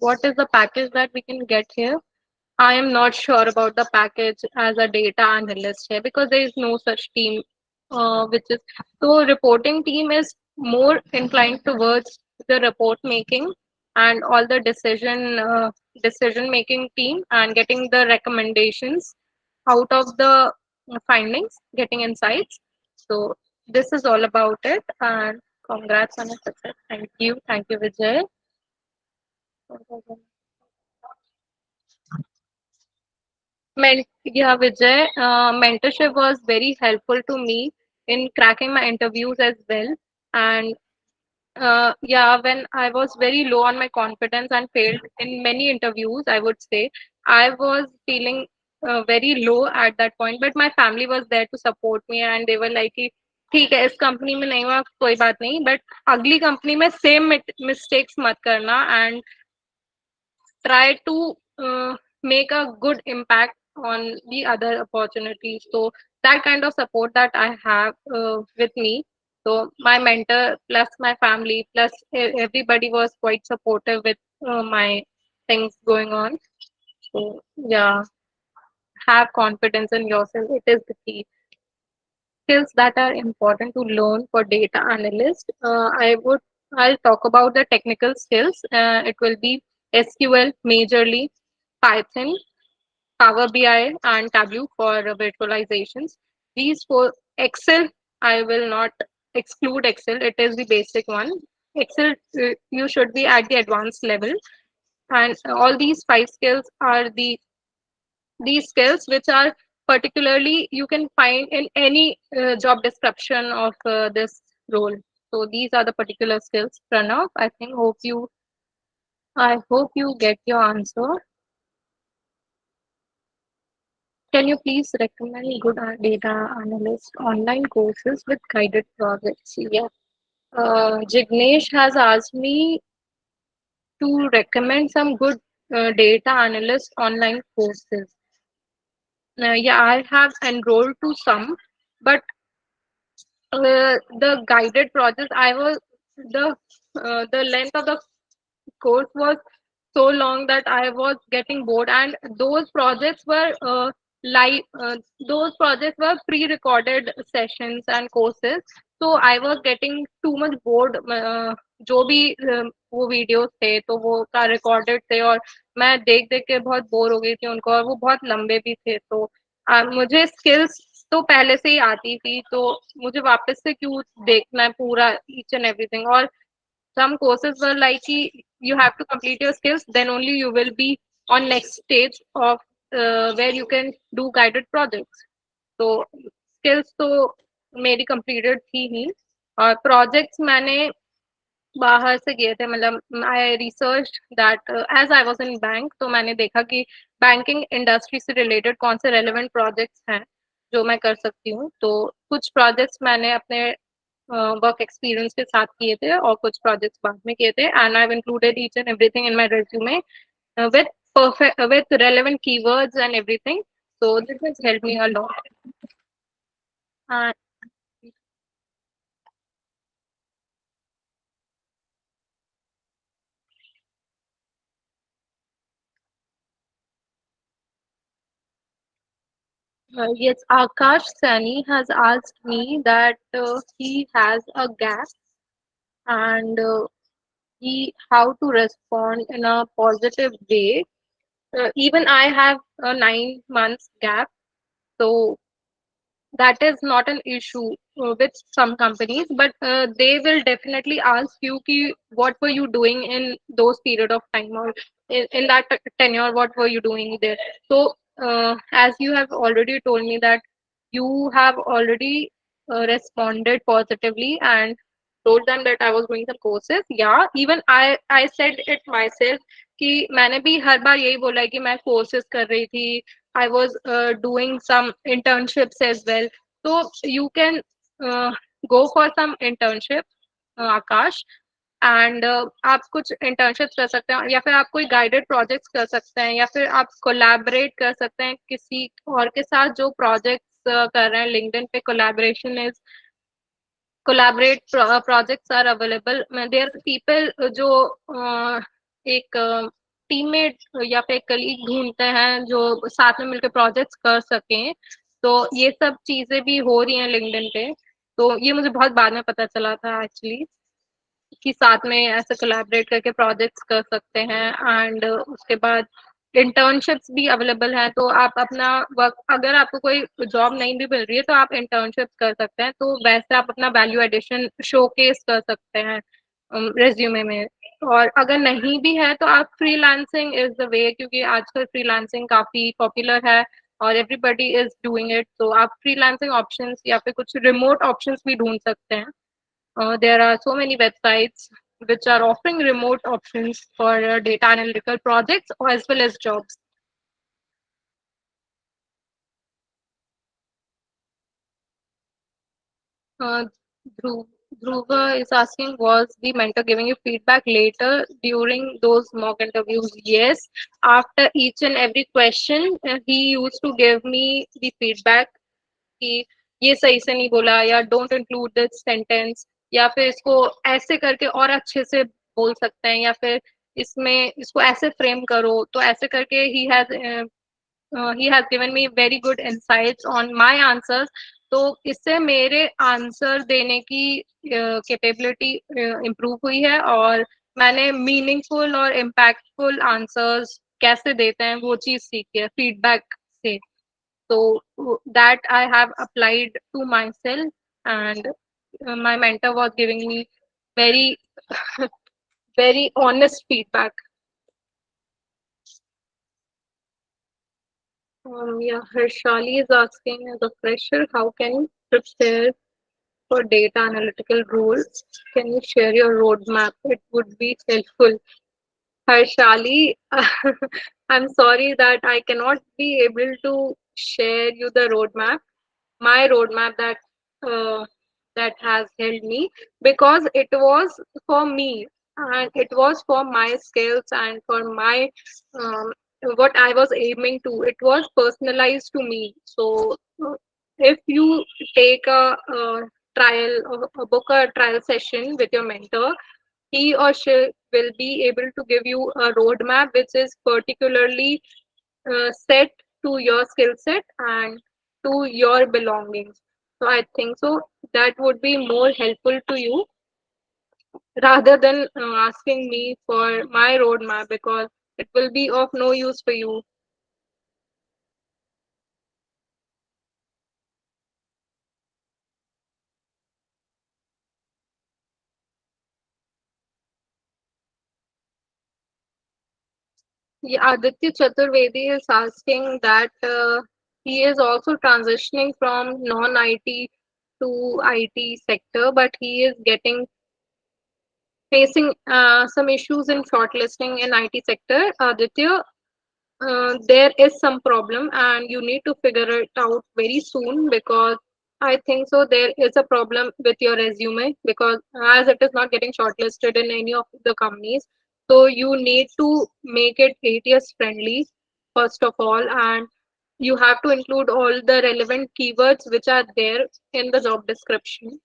what is the package that we can get here? I am not sure about the package as a data analyst here because there is no such team, which is so reporting team is more inclined towards the report making and all the decision making team and getting the recommendations out of the findings, getting insights. So this is all about it. And congrats on a success. Thank you, Vijay. Yeah, Vijay, mentorship was very helpful to me in cracking my interviews as well. And yeah, when I was very low on my confidence and failed in many interviews, I would say I was feeling very low at that point. But my family was there to support me, and they were like, कि, ठीक है इस company में नहीं हुआ कोई बात नहीं बट अगली कंपनी में सेम मिस्टेक्स मत करना and try to make a good impact on the other opportunities. So that kind of support that I have with me. So my mentor plus my family plus everybody was quite supportive with my things going on. So yeah, have confidence in yourself. It is the key. Skills that are important to learn for data analyst. I'll talk about the technical skills. It will be SQL majorly, Python, Power BI, and Tableau for visualizations. These four, Excel, I will not exclude Excel. It is the basic one. Excel, you should be at the advanced level. And all these five skills are these skills which are particularly you can find in any job description of this role. So these are the particular skills. Pranav, I hope you get your answer. Can you please recommend good data analyst online courses with guided projects? Yeah. Jignesh has asked me to recommend some good data analyst online courses. Yeah, I have enrolled to some, but the guided projects, the the length of the course was so long that I was getting bored, and live. Those projects were pre-recorded sessions and courses, so I was getting too much bored. जो भी वो videos थे तो वो का recorded थे और मैं देख देख के बहुत बोर हो गई थी उनको और वो बहुत लंबे भी थे तो मुझे स्किल्स तो पहले से ही आती थी तो मुझे वापस से क्यों देखना है पूरा ईच एंड एवरीथिंग और some courses were like you have to complete your skills then only you will be on next stage of where you can do guided projects so skills तो मेरी completed थी ही और projects मैंने बाहर से किए थे मतलब I research that as I was in bank तो मैंने देखा कि बैंकिंग इंडस्ट्री से रिलेटेड कौन से रेलेवेंट प्रोजेक्ट्स हैं जो मैं कर सकती हूँ तो कुछ प्रोजेक्ट्स मैंने अपने वर्क एक्सपीरियंस के साथ किए थे और कुछ प्रोजेक्ट्स बाद में किए थे and I have included each and everything in my resume with perfect with relevant keywords and everything so this has helped me a lot uh, yes, Akash Sani has asked me that he has a gap and he how to respond in a positive way. Even I have a 9 months gap, so that is not an issue with some companies, but they will definitely ask you ki, what were you doing in those period of time or in that tenure, what were you doing there? So, as you have already told me that you have already responded positively and told them that I was doing some courses. Yeah, even I said it myself कि मैंने भी हर बार यही बोला है कि मैं courses कर रही थी I was doing some internships as well. So you can go for some internship, Akash, and आप कुछ internships कर सकते हैं या फिर आप कोई guided projects कर सकते हैं या फिर आप collaborate कर सकते हैं किसी और के साथ जो projects कर रहे हैं लिंक्डइन पे, collaboration is collaborate projects are available. There people जो एक टीममेट या फिर कलीग ढूंढते हैं जो साथ में मिलकर प्रोजेक्ट्स कर सकें, तो ये सब चीजें भी हो रही हैं लिंक्डइन पे। तो ये मुझे बहुत बाद में पता चला था एक्चुअली, कि साथ में ऐसे कोलैबोरेट करके प्रोजेक्ट्स कर सकते हैं। एंड उसके बाद इंटर्नशिप्स भी अवेलेबल है, तो आप अपना वर्क, अगर आपको कोई जॉब नहीं भी मिल रही है तो आप इंटर्नशिप्स कर सकते हैं, तो वैसे आप अपना वैल्यू एडिशन शोकेस कर सकते हैं रेज्यूमे में। और अगर नहीं भी है तो आप फ्रीलांसिंग इज द वे, क्योंकि आजकल फ्रीलांसिंग काफी पॉपुलर है और एवरीबडी इज डूइंग इट। तो आप फ्रीलांसिंग ऑप्शंस या फिर कुछ रिमोट ऑप्शंस भी ढूंढ सकते हैं। There are so many websites which are offering remote options for data analytical projects or as well as jobs. Uh, Dhruv, Dhruva is asking, was the mentor giving you feedback later during those mock interviews? Yes. After each and every question, he used to give me the feedback कि ये सही से नहीं बोला, या don't include this sentence, या फिर इसको ऐसे करके और अच्छे से बोल सकते हैं, या फिर इसमें इसको ऐसे फ्रेम करो, तो ऐसे करके he has given me very good insights on my answers। तो इससे मेरे आंसर देने की कैपेबिलिटी इम्प्रूव हुई है, और मैंने मीनिंगफुल और इम्पैक्टफुल आंसर्स कैसे देते हैं वो चीज़ सीखी है फीडबैक से। So that I have applied to myself, and my mentor was giving me very very honest feedback. Yeah, Harshali is asking, as a fresher, how can you prepare for data analytical roles? Can you share your roadmap? It would be helpful. Harshali, I'm sorry that I cannot be able to share you the roadmap, my roadmap uh, that has helped me, because it was for me and it was for my skills and for my um, what I was aiming to. It was personalized to me. So if you take a trial, a book a trial session with your mentor, he or she will be able to give you a roadmap which is particularly set to your skill set and to your belongings. So I think so that would be more helpful to you rather than asking me for my roadmap, because it will be of no use for you. Yeah, Aditya Chaturvedi is asking that he is also transitioning from non-IT to IT sector, but he is getting facing some issues in shortlisting in IT sector. Aditya, there is some problem and you need to figure it out very soon, because I think so there is a problem with your resume, because as it is not getting shortlisted in any of the companies, so you need to make it ATS friendly first of all, and you have to include all the relevant keywords which are there in the job description,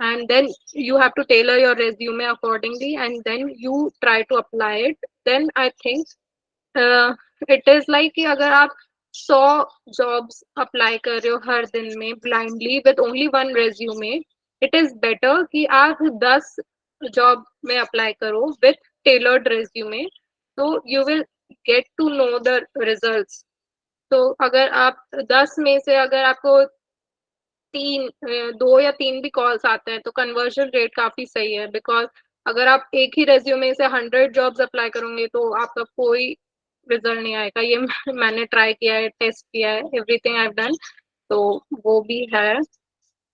and then you have to tailor your resume accordingly, and then you try to apply it. Then I think it is like कि अगर आप 100 jobs apply कर रहे हो हर दिन में blindly with only one resume, it is better कि आप 10 जॉब में अप्लाई करो विथ टेलर्ड रेज्यूमे, तो you will get to know the results. तो अगर आप 10 में से अगर आपको दो या तीन भी कॉल्स आते हैं तो कन्वर्जन रेट काफी सही है, बिकॉज अगर आप एक ही रेज्यूमे से 100 जॉब्स अप्लाई करोगे तो आपका कोई रिजल्ट नहीं आएगा। ये मैंने ट्राई किया है, टेस्ट किया है, एवरीथिंग आई हैव डन, तो वो भी है।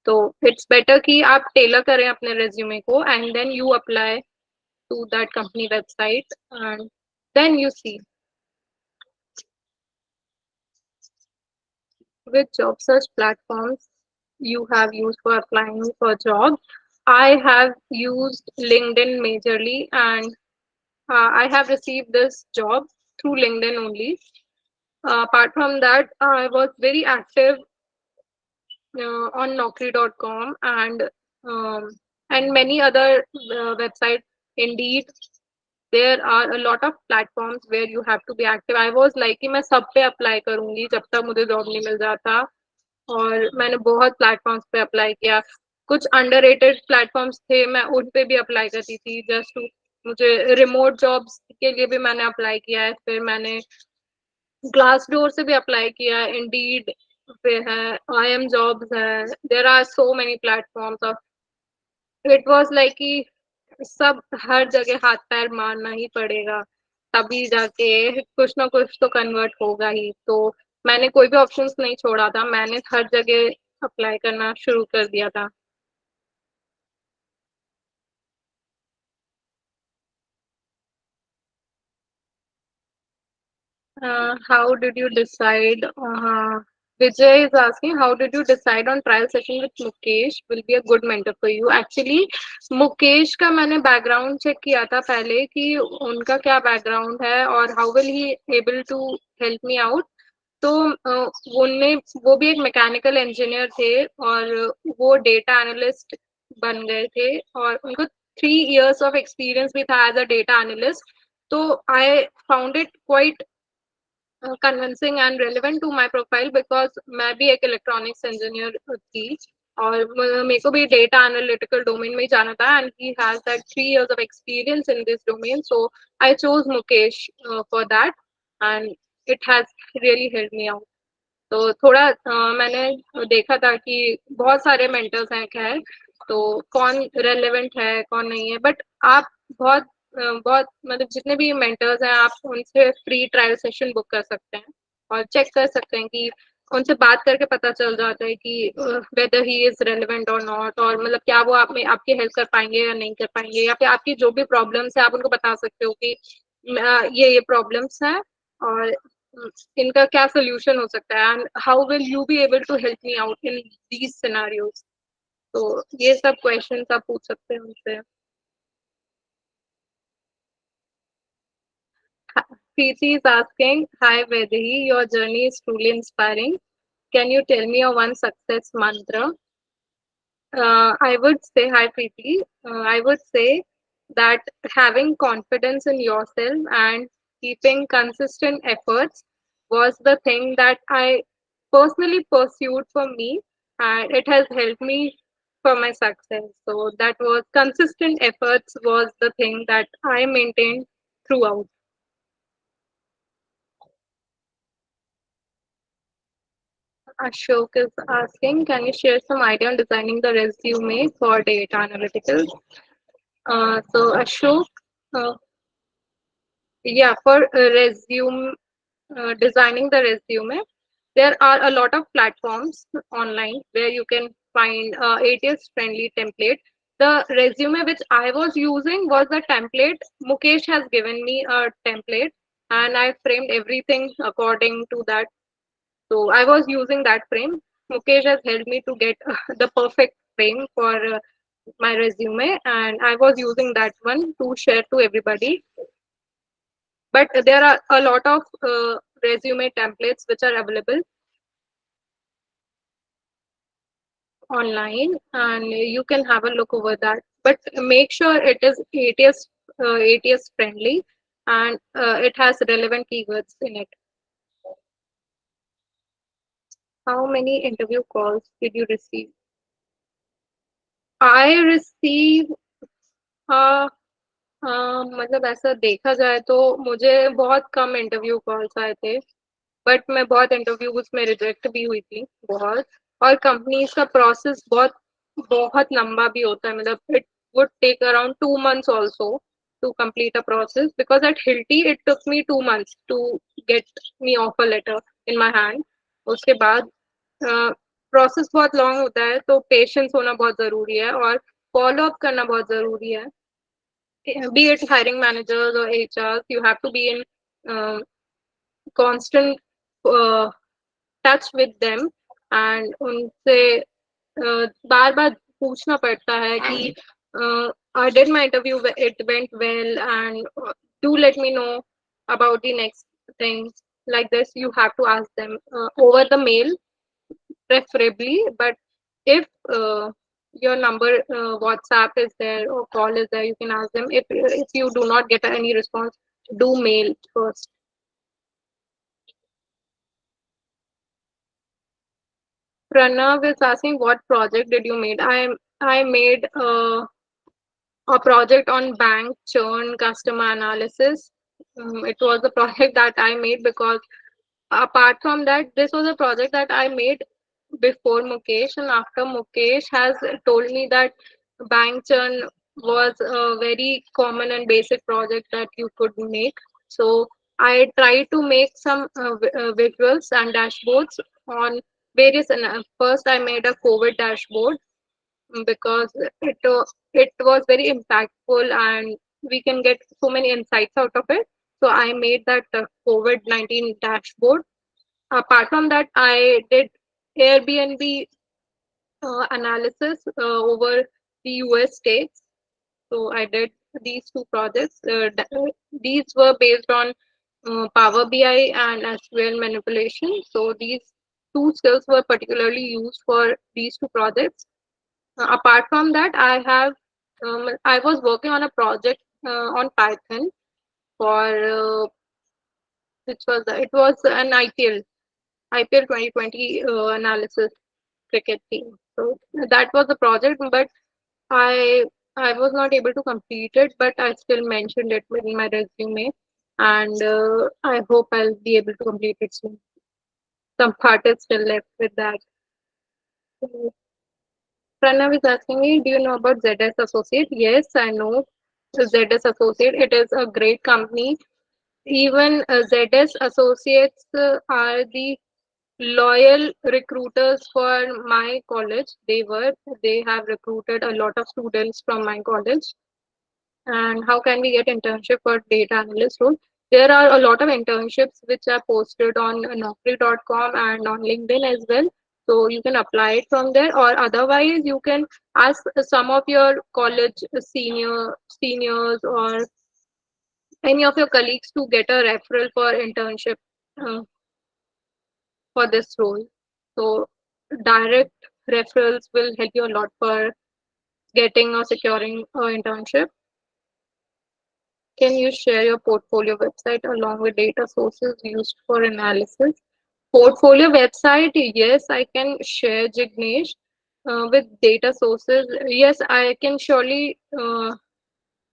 तो इट्स बेटर कि आप टेलर करें अपने रेज्यूमे को and then you apply to that company website and then you see. Which job search platforms you have used for applying for jobs? I have used LinkedIn majorly, and I have received this job through LinkedIn only. Apart from that, I was very active on Naukri.com um, and many other websites. Indeed, there are a lot of platforms where you have to be active. I was like कि मैं सब पे apply करूंगी जब तक मुझे job नहीं मिल जाता, और मैंने बहुत प्लेटफॉर्म्स पे अप्लाई किया. कुछ अंडररेटेड प्लेटफॉर्म्स थे, मैं उन पे भी अप्लाई करती थी जस्ट टू. मुझे रिमोट जॉब्स के लिए भी मैंने अप्लाई किया है. फिर मैंने ग्लास डोर से भी अप्लाई किया है, इंडीड पे है, आई एम जॉब्स है. There are so many platforms of. It was like कि सब हर जगह हाथ पैर मारना ही पड़ेगा, तभी जाके कुछ ना कुछ तो कन्वर्ट होगा ही. तो मैंने कोई भी ऑप्शंस नहीं छोड़ा था, मैंने हर जगह अप्लाई करना शुरू कर दिया था. How did you decide? Vijay is asking, how did you decide on trial session with Mukesh will be a good mentor for you? Actually, Mukesh का मैंने बैकग्राउंड चेक किया था पहले कि उनका क्या बैकग्राउंड है और how will he able to help me out. तो उनने वो भी एक मैकेनिकल इंजीनियर थे और वो डेटा एनालिस्ट बन गए थे, और उनको 3 years ऑफ एक्सपीरियंस भी था एज अ डेटा एनालिस्ट. तो I found it quite convincing and relevant to my profile, because मैं भी एक इलेक्ट्रॉनिक्स इंजीनियर थी और मेरे को भी डेटा एनालिटिकल डोमेन में ही जाना था, and he has that 3 years of experience in this domain. So I chose Mukesh for that, and it has really help me out. तो थोड़ा मैंने देखा था कि बहुत सारे मेंटर्स हैं खैर, तो कौन रेलेवेंट है कौन नहीं है. बट आप बहुत बहुत मतलब जितने भी मेंटर्स हैं आप उनसे फ्री ट्रायल सेशन बुक कर सकते हैं और चेक कर सकते हैं कि उनसे बात करके पता चल जाता है कि वेदर ही इज रेलेवेंट और नॉट, और मतलब क्या वो आप में आपकी हेल्प कर पाएंगे या नहीं कर पाएंगे, या फिर आपकी जो भी प्रॉब्लम्स है आप उनको बता सकते हो कि ये प्रॉब्लम्स हैं और इनका क्या सोल्यूशन हो सकता है, and how will you be able to help me out in these scenarios. तो ये सब क्वेश्चंस आप पूछ सकते हैं उनसे. Preeti is asking, hi Vaidehi, your journey is truly inspiring. Can you tell me your one success mantra? I would say, hi Preeti, I would say that having confidence in yourself and keeping consistent efforts was the thing that I personally pursued for me, and it has helped me for my success. So that was consistent efforts was the thing that I maintained throughout. Ashok is asking, can you share some idea on designing the resume for data analytical? So Ashok, uh, yeah, for resume, designing the resume, there are a lot of platforms online where you can find ATS friendly template. The resume which I was using was a template. Mukesh has given me a template and I framed everything according to that. So I was using that frame. Mukesh has helped me to get the perfect frame for my resume, and I was using that one to share to everybody. But there are a lot of resume templates which are available online, and you can have a look over that. But make sure it is ATS friendly, and it has relevant keywords in it. How many interview calls did you receive? I received मतलब ऐसा देखा जाए तो मुझे बहुत कम interview calls आए थे, but मैं बहुत इंटरव्यूज में रिजेक्ट भी हुई थी बहुत. और कंपनीज का प्रोसेस बहुत बहुत लंबा भी होता है, मतलब it would take around 2 months also to complete a process, because at Hilti it took me 2 months to get me offer letter in my hand. उसके बाद प्रोसेस बहुत लॉन्ग होता है, तो पेशेंस होना बहुत ज़रूरी है और फॉलो अप करना बहुत ज़रूरी है. Be it hiring managers or HRs, you have to be in constant uh, touch with them, and उनसे बार बार पूछना पड़ता है कि I did my interview, it went well, and do let me know about the next things. Like this, you have to ask them over the mail, preferably, but if your number WhatsApp is there or call is there, you can ask them. If you do not get any response, do mail first. Pranav is asking, what project did you made? I made a project on bank churn customer analysis. It was a project that I made because apart from that, this was a project that I made before Mukesh, and after Mukesh has told me that bank churn was a very common and basic project that you could make. So I tried to make some visuals and dashboards on various. And first, I made a COVID dashboard because it was very impactful and we can get so many insights out of it. So I made that COVID-19 dashboard. Apart from that, I did Airbnb analysis over the US states. So I did these two projects. These were based on Power BI and SQL manipulation. So these two skills were particularly used for these two projects. Apart from that, I was working on a project on Python for which was it was an IPL 2020 analysis cricket team. So that was the project, but I I was not able to complete it, but I still mentioned it in my resume, and I hope I'll be able to complete it soon. Some part is still left with that. So, Pranav is asking me, do you know about ZS Associate? Yes, I know ZS Associate. It is a great company. Even ZS Associates are the loyal recruiters for my college. They have recruited a lot of students from my college. And how can we get internship for data analyst role? There are a lot of internships which are posted on naukri.com and on LinkedIn as well. So you can apply it from there, or otherwise you can ask some of your college seniors or any of your colleagues to get a referral for internship uh, for this role. So direct referrals will help you a lot for getting or securing an internship. Can you share your portfolio website along with data sources used for analysis? Portfolio website, yes, I can share, Jignesh, with data sources. Yes, I can surely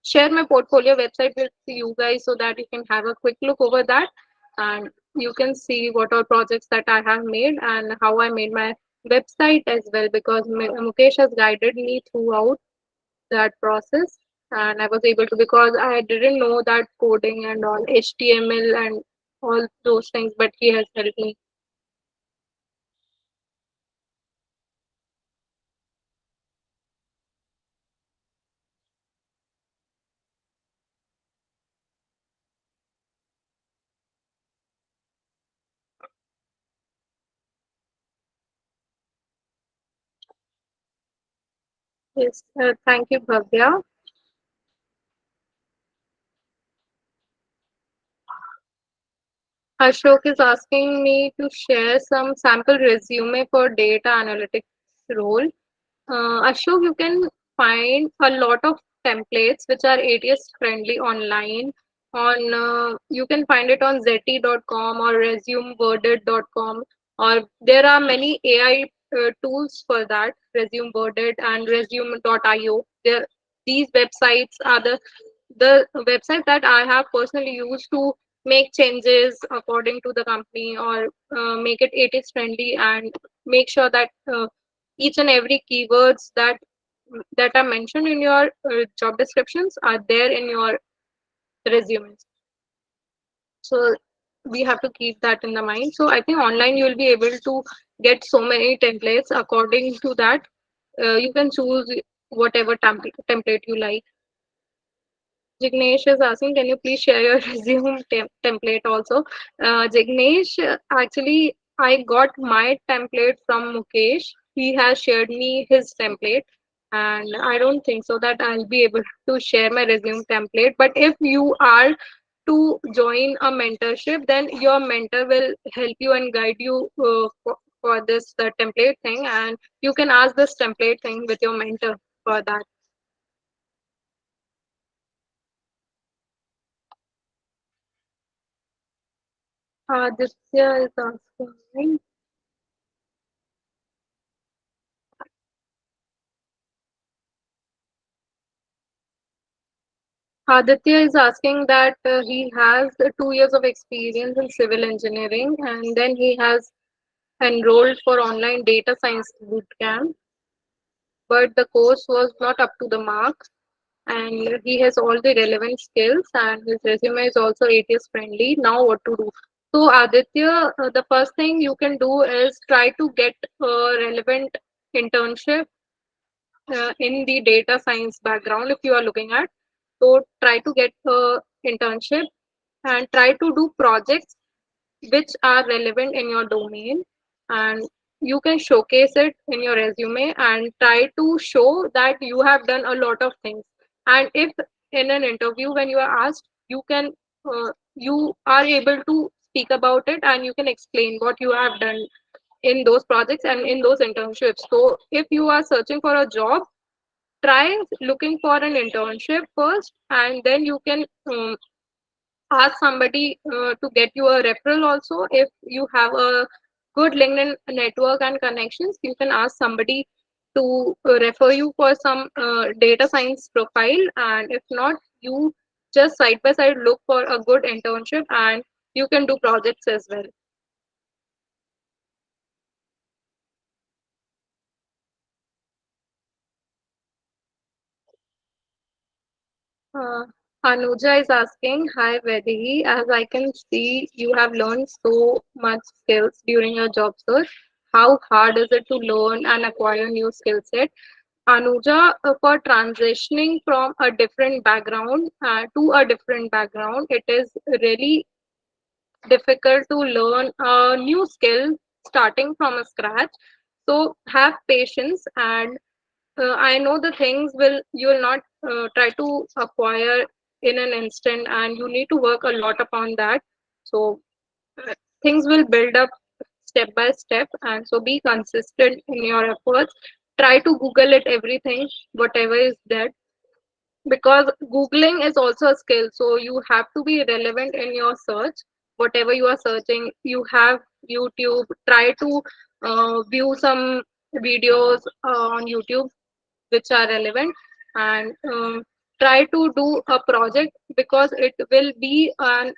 share my portfolio website with you guys so that you can have a quick look over that and you can see what all projects that I have made and how I made my website as well, because Mukesh has guided me throughout that process, and I was able to, because I didn't know that coding and all HTML and all those things, but he has helped me. Yes, thank you, Bhavya. Ashok is asking me to share some sample resume for data analytics role. Ashok, you can find a lot of templates which are ATS friendly online. You can find it on zeti.com or resumeworded.com, or there are many AI tools for that, resumeworded and resume.io. These websites are the websites that I have personally used to make changes according to the company, or make it ATS friendly, and make sure that each and every keywords that are mentioned in your job descriptions are there in your resumes. So we have to keep that in the mind. So I think online you will be able to get so many templates. According to that, you can choose whatever template you like. Jignesh is asking, can you please share your resume template also? Jignesh, actually, I got my template from Mukesh. He has shared me his template, and I don't think so that I'll be able to share my resume template. But if you are to join a mentorship, then your mentor will help you and guide you for this the template thing, and you can ask this template thing with your mentor for that. Aditya is asking. Aditya is asking that he has 2 years of experience in civil engineering, and then he has enrolled for online data science bootcamp, but the course was not up to the mark, and he has all the relevant skills, and his resume is also ATS friendly. Now, what to do? So, Aditya, the first thing you can do is try to get a relevant internship in the data science background if you are looking at. So, try to get a internship and try to do projects which are relevant in your domain, and you can showcase it in your resume and try to show that you have done a lot of things. And if in an interview when you are asked, you are able to speak about it and you can explain what you have done in those projects and in those internships. So if you are searching for a job, try looking for an internship first, and then you can ask somebody to get you a referral also. If you have a good LinkedIn network and connections, you can ask somebody to refer you for some data science profile. And if not, you just side by side look for a good internship and you can do projects as well. Uh, Anuja is asking, hi Vaidehi, as I can see you have learned so much skills during your job search. How hard is it to learn and acquire new skill set? Anuja, for transitioning from a different background to a different background, it is really difficult to learn a new skill starting from a scratch. So have patience, and I know the things will you will not try to acquire in an instant, and you need to work a lot upon that. So uh, things will build up step by step, and so be consistent in your efforts. Try to Google it everything, whatever is there, because Googling is also a skill. So you have to be relevant in your search. Whatever you are searching, you have YouTube. Try to view some videos on YouTube which are relevant, and try to do a project because it will be an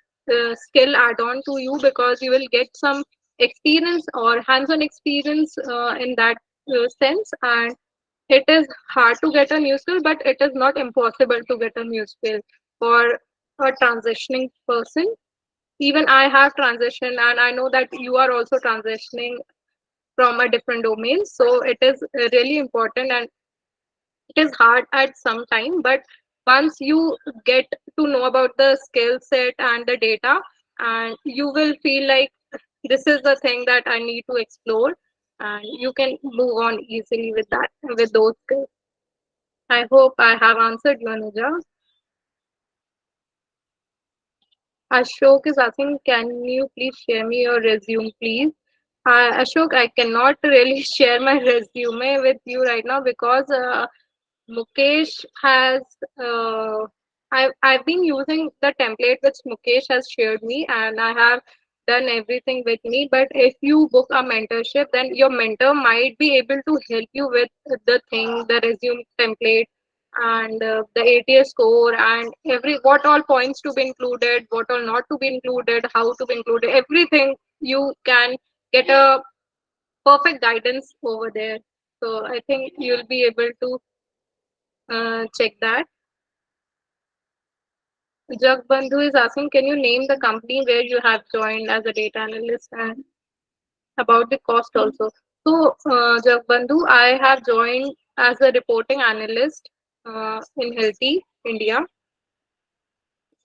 skill add-on to you, because you will get some experience or hands-on experience in that sense. And it is hard to get a new skill, but it is not impossible to get a new skill for a transitioning person. Even I have transitioned, and I know that you are also transitioning from a different domain. So it is really important, and it is hard at some time, but once you get to know about the skill set and the data, and you will feel like this is the thing that I need to explore, and you can move on easily with that, with those skills. I hope I have answered you, Anuja. Ashok is asking, can you please share me your resume, please? Ashok, I cannot really share my resume with you right now because Mukesh has I've been using the template which Mukesh has shared me, and I have done everything with me. But if you book a mentorship, then your mentor might be able to help you with the thing, the resume template, and the ATS score, and every what all points to be included, what all not to be included, how to be included, everything. You can get a perfect guidance over there. So I think you'll be able to check that. Jagbandhu is asking, can you name the company where you have joined as a data analyst and about the cost also? So, Jagbandhu, I have joined as a reporting analyst in Healthy India.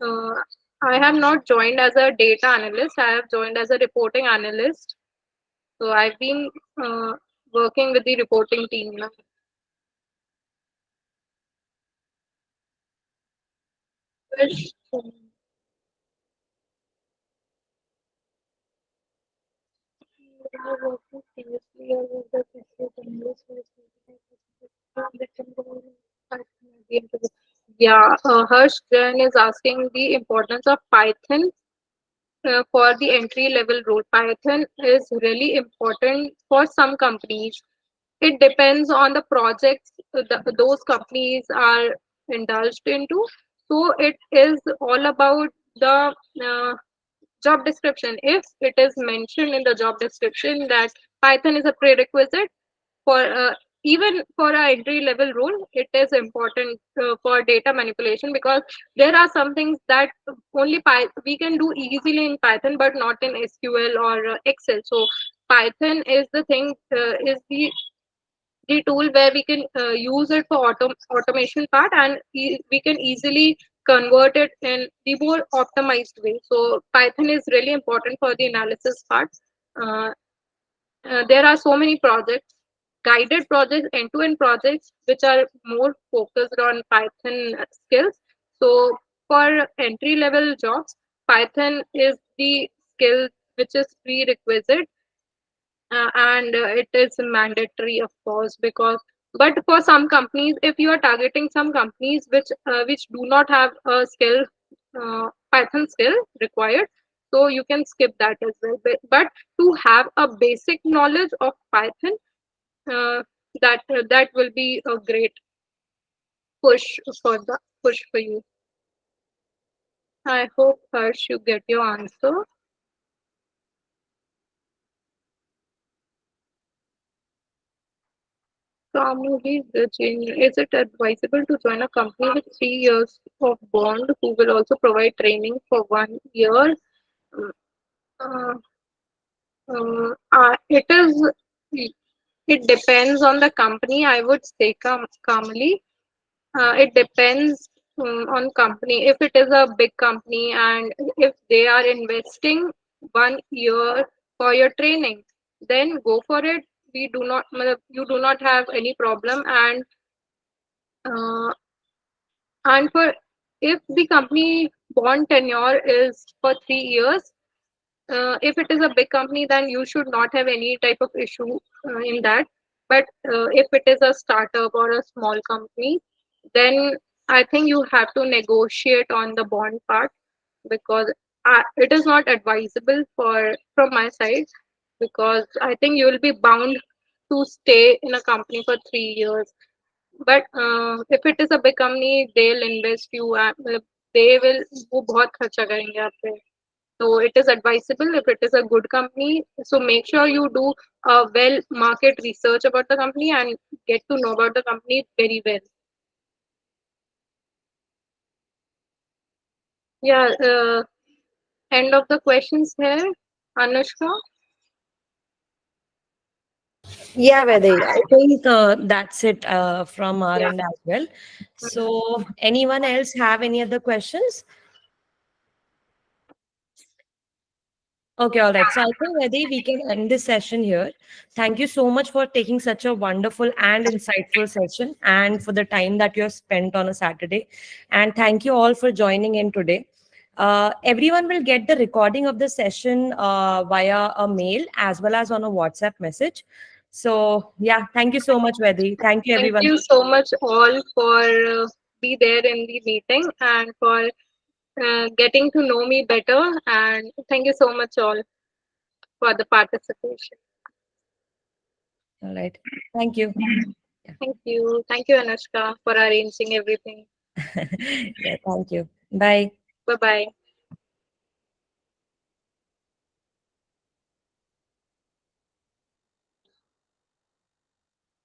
Uh, I have not joined as a data analyst. I have joined as a reporting analyst. So I've been uh, working with the reporting team now. I worked previously, I was the previous analyst who was yeah, Harsh Jain is asking the importance of Python for the entry level role. Python is really important for some companies. It depends on the projects those companies are indulged into. So it is all about the job description. If it is mentioned in the job description that Python is a prerequisite for even for a entry level role, it is important for data manipulation, because there are some things that we can do easily in Python but not in SQL or Excel. So Python is the thing, is the tool where we can use it for automation part, and we can easily convert it in the more optimized way. So Python is really important for the analysis part. uh, there are so many projects, guided projects, end-to-end projects, which are more focused on Python skills. So for entry-level jobs, Python is the skill which is prerequisite, and it is mandatory, of course, because but for some companies, if you are targeting some companies which do not have a skill, Python skill required, so you can skip that as well. But to have a basic knowledge of Python, uh, that will be a great push push for you. I hope, Harsh, you get your answer. Kamuli, is it advisable to join a company with 3 years of bond who will also provide training for 1 year? Mm, Uh, it is. It depends on the company. I would say, Kamali. It depends on company. If it is a big company and if they are investing 1 year for your training, then go for it. We do not, you do not have any problem, uh, and for if the company bond tenure is for 3 years, if it is a big company, then you should not have any type of issue in that. But if it is a startup or a small company, then I think you have to negotiate on the bond part, because it is not advisable for from my side, because I think you will be bound to stay in a company for 3 years. But if it is a big company, they'll invest you, they will वो बहुत खर्चा करेंगे आप पे. So it is advisable if it is a good company. So make sure you do a well market research about the company and get to know about the company very well. Yeah, end of the questions here, Anushka. Yeah, Vaidehi, I think that's it from our Yeah. end as well. So, anyone else have any other questions? Okay, all right. So I think, Vaidehi, we can end this session here. Thank you so much for taking such a wonderful and insightful session and for the time that you have spent on a Saturday. And thank you all for joining in today. Everyone will get the recording of the session via a mail as well as on a WhatsApp message. So, yeah, thank you so much, Vaidehi. Thank you, Thank everyone. you so much all for be there in the meeting and for getting to know me better. And thank you so much all for the participation. All right. Thank you. Yeah, Thank you. Thank you, Anushka, for arranging everything. yeah thank you. Bye. Bye bye.